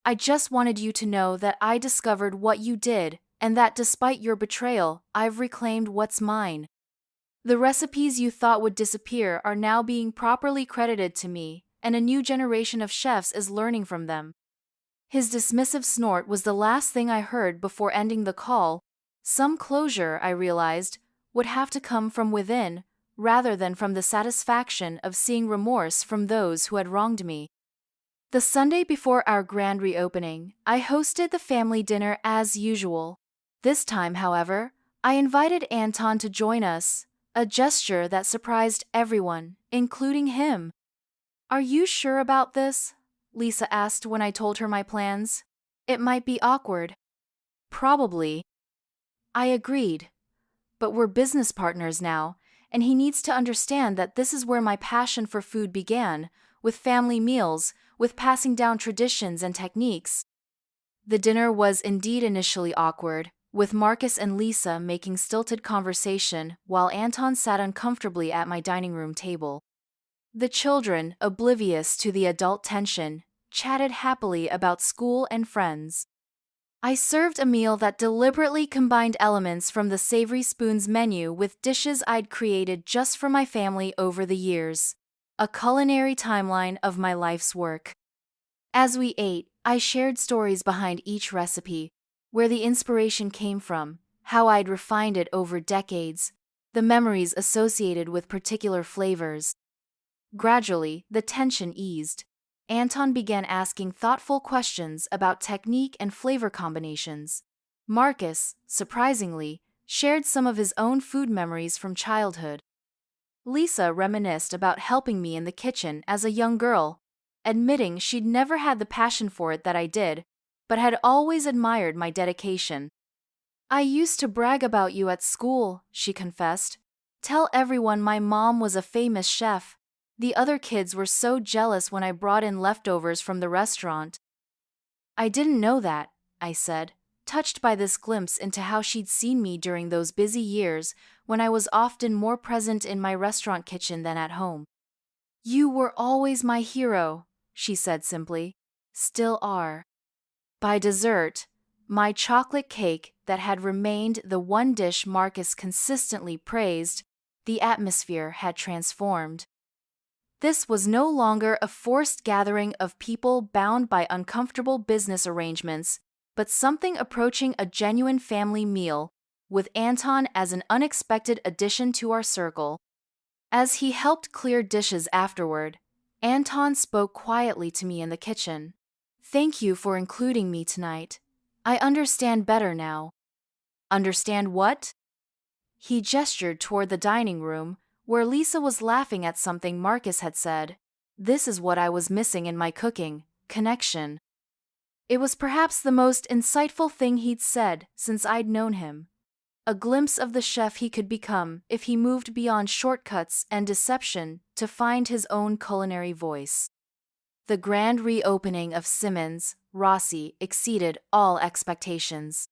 "I just wanted you to know that I discovered what you did, and that despite your betrayal, I've reclaimed what's mine. The recipes you thought would disappear are now being properly credited to me, and a new generation of chefs is learning from them." His dismissive snort was the last thing I heard before ending the call. Some closure, I realized, would have to come from within, rather than from the satisfaction of seeing remorse from those who had wronged me. The Sunday before our grand reopening, I hosted the family dinner as usual. This time, however, I invited Anton to join us, a gesture that surprised everyone, including him. "Are you sure about this?" Lisa asked when I told her my plans. "It might be awkward." "Probably." I agreed. "But we're business partners now, and he needs to understand that this is where my passion for food began, with family meals, with passing down traditions and techniques." The dinner was indeed initially awkward, with Marcus and Lisa making stilted conversation while Anton sat uncomfortably at my dining room table. The children, oblivious to the adult tension, chatted happily about school and friends. I served a meal that deliberately combined elements from the Savory Spoons menu with dishes I'd created just for my family over the years. A culinary timeline of my life's work. As we ate, I shared stories behind each recipe, where the inspiration came from, how I'd refined it over decades, the memories associated with particular flavors. Gradually, the tension eased. Anton began asking thoughtful questions about technique and flavor combinations. Marcus, surprisingly, shared some of his own food memories from childhood. Lisa reminisced about helping me in the kitchen as a young girl, admitting she'd never had the passion for it that I did, but had always admired my dedication. "I used to brag about you at school," she confessed. "Tell everyone my mom was a famous chef. The other kids were so jealous when I brought in leftovers from the restaurant." "I didn't know that," I said, touched by this glimpse into how she'd seen me during those busy years when I was often more present in my restaurant kitchen than at home. "You were always my hero," she said simply. "Still are." By dessert, my chocolate cake that had remained the one dish Marcus consistently praised, the atmosphere had transformed. This was no longer a forced gathering of people bound by uncomfortable business arrangements, but something approaching a genuine family meal, with Anton as an unexpected addition to our circle. As he helped clear dishes afterward, Anton spoke quietly to me in the kitchen. "Thank you for including me tonight. I understand better now." "Understand what?" He gestured toward the dining room, where Lisa was laughing at something Marcus had said. "This is what I was missing in my cooking, connection." It was perhaps the most insightful thing he'd said since I'd known him. A glimpse of the chef he could become if he moved beyond shortcuts and deception to find his own culinary voice. The grand reopening of Simmons, Rossi exceeded all expectations.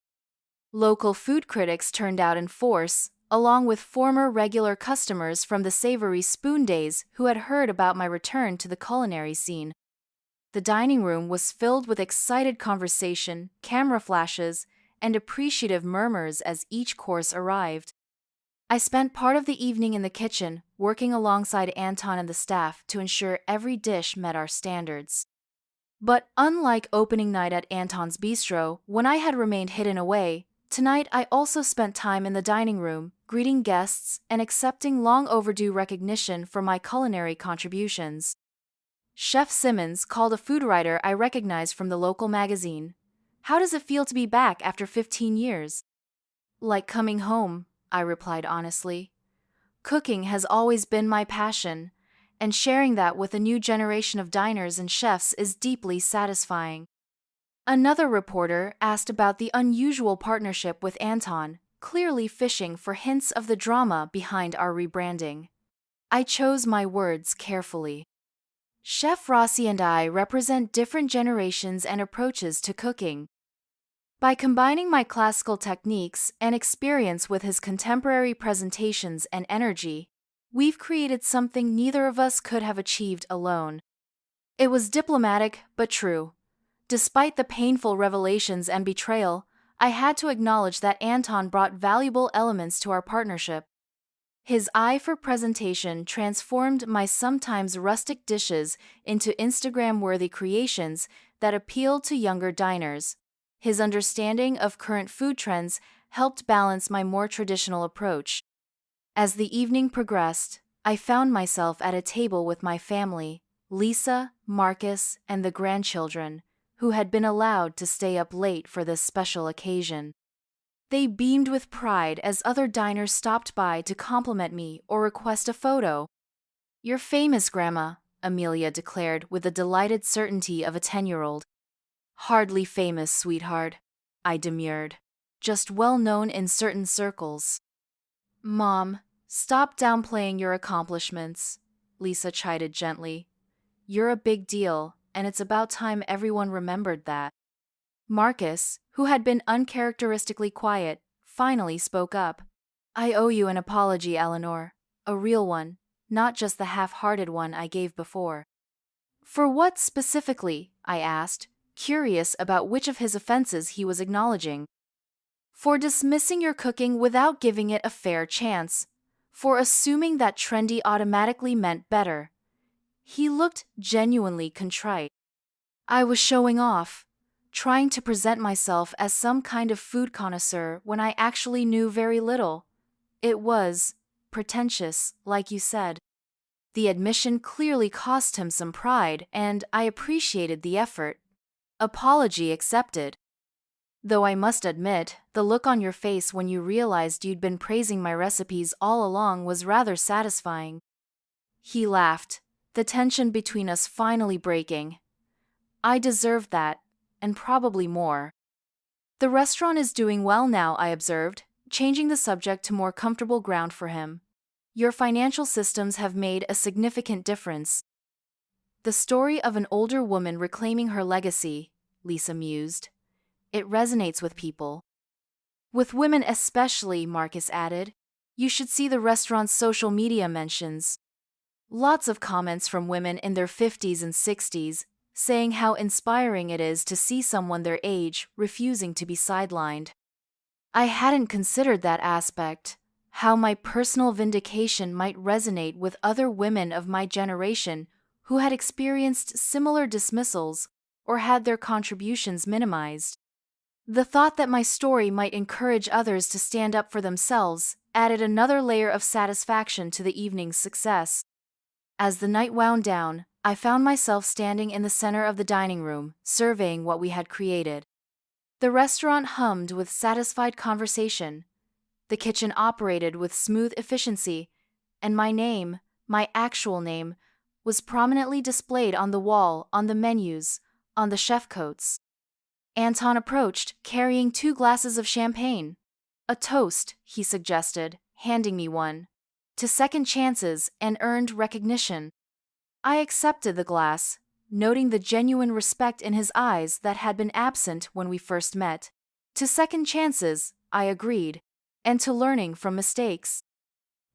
Local food critics turned out in force, along with former regular customers from the savory spoon days who had heard about my return to the culinary scene. The dining room was filled with excited conversation, camera flashes, and appreciative murmurs as each course arrived. I spent part of the evening in the kitchen, working alongside Anton and the staff to ensure every dish met our standards. But unlike opening night at Anton's bistro, when I had remained hidden away, tonight I also spent time in the dining room, greeting guests and accepting long overdue recognition for my culinary contributions. Chef Simmons called a food writer I recognized from the local magazine. "How does it feel to be back after 15 years? "Like coming home," I replied honestly. "Cooking has always been my passion, and sharing that with a new generation of diners and chefs is deeply satisfying." Another reporter asked about the unusual partnership with Anton, clearly fishing for hints of the drama behind our rebranding. I chose my words carefully. Chef Rossi and I represent different generations and approaches to cooking. By combining my classical techniques and experience with his contemporary presentations and energy, we've created something neither of us could have achieved alone. It was diplomatic but true. Despite the painful revelations and betrayal, I had to acknowledge that Anton brought valuable elements to our partnership. His eye for presentation transformed my sometimes rustic dishes into Instagram-worthy creations that appealed to younger diners. His understanding of current food trends helped balance my more traditional approach. As the evening progressed, I found myself at a table with my family, Lisa, Marcus, and the grandchildren, who had been allowed to stay up late for this special occasion. They beamed with pride as other diners stopped by to compliment me or request a photo. "You're famous, Grandma," Amelia declared with the delighted certainty of a 10-year-old. "Hardly famous, sweetheart," I demurred. "Just well known in certain circles." "Mom, stop downplaying your accomplishments," Lisa chided gently. "You're a big deal, and it's about time everyone remembered that." Marcus, who had been uncharacteristically quiet, finally spoke up. "I owe you an apology, Eleanor. A real one, not just the half-hearted one I gave before." "For what specifically?" I asked, curious about which of his offenses he was acknowledging. "For dismissing your cooking without giving it a fair chance. For assuming that trendy automatically meant better." He looked genuinely contrite. "I was showing off, trying to present myself as some kind of food connoisseur when I actually knew very little. It was pretentious, like you said." The admission clearly cost him some pride, and I appreciated the effort. Apology accepted. "Though I must admit, the look on your face when you realized you'd been praising my recipes all along was rather satisfying." He laughed, the tension between us finally breaking. "I deserved that, and probably more." "The restaurant is doing well now," I observed, changing the subject to more comfortable ground for him. "Your financial systems have made a significant difference." "The story of an older woman reclaiming her legacy," Lisa mused. "It resonates with people." "With women especially," Marcus added. "You should see the restaurant's social media mentions. Lots of comments from women in their 50s and 60s, saying how inspiring it is to see someone their age refusing to be sidelined." I hadn't considered that aspect, how my personal vindication might resonate with other women of my generation who had experienced similar dismissals or had their contributions minimized. The thought that my story might encourage others to stand up for themselves added another layer of satisfaction to the evening's success. As the night wound down, I found myself standing in the center of the dining room, surveying what we had created. The restaurant hummed with satisfied conversation. The kitchen operated with smooth efficiency, and my name, my actual name, was prominently displayed on the wall, on the menus, on the chef coats. Anton approached, carrying 2 glasses of champagne. "A toast," he suggested, handing me one. "To second chances and earned recognition." I accepted the glass, noting the genuine respect in his eyes that had been absent when we first met. To second chances, I agreed, and to learning from mistakes.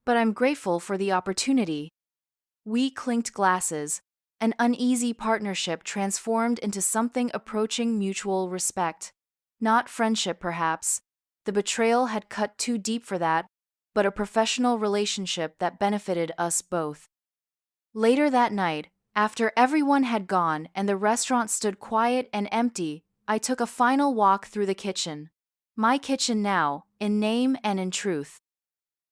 But I'm grateful for the opportunity. We clinked glasses, an uneasy partnership transformed into something approaching mutual respect. Not friendship, perhaps. The betrayal had cut too deep for that, but a professional relationship that benefited us both. Later that night, after everyone had gone and the restaurant stood quiet and empty, I took a final walk through the kitchen. My kitchen now, in name and in truth.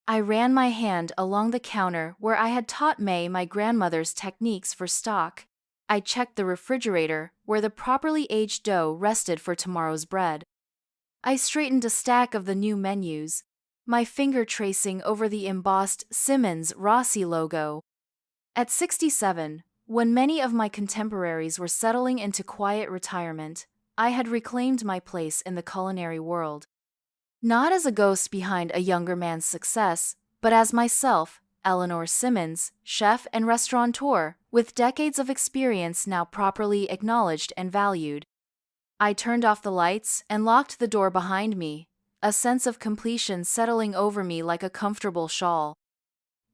I ran my hand along the counter where I had taught May my grandmother's techniques for stock. I checked the refrigerator where the properly aged dough rested for tomorrow's bread. I straightened a stack of the new menus, my finger tracing over the embossed Simmons Rossi logo. At 67, when many of my contemporaries were settling into quiet retirement, I had reclaimed my place in the culinary world. Not as a ghost behind a younger man's success, but as myself, Eleanor Simmons, chef and restaurateur, with decades of experience now properly acknowledged and valued. I turned off the lights and locked the door behind me, a sense of completion settling over me like a comfortable shawl.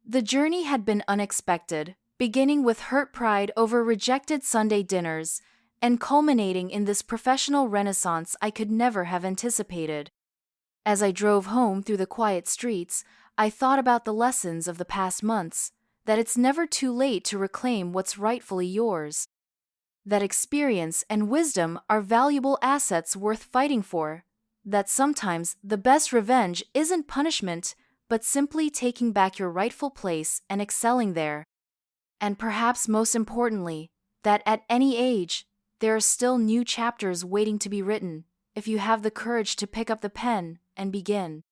The journey had been unexpected, beginning with hurt pride over rejected Sunday dinners, and culminating in this professional renaissance I could never have anticipated. As I drove home through the quiet streets, I thought about the lessons of the past months, that it's never too late to reclaim what's rightfully yours. That experience and wisdom are valuable assets worth fighting for. That sometimes the best revenge isn't punishment, but simply taking back your rightful place and excelling there. And perhaps most importantly, that at any age, there are still new chapters waiting to be written, if you have the courage to pick up the pen and begin.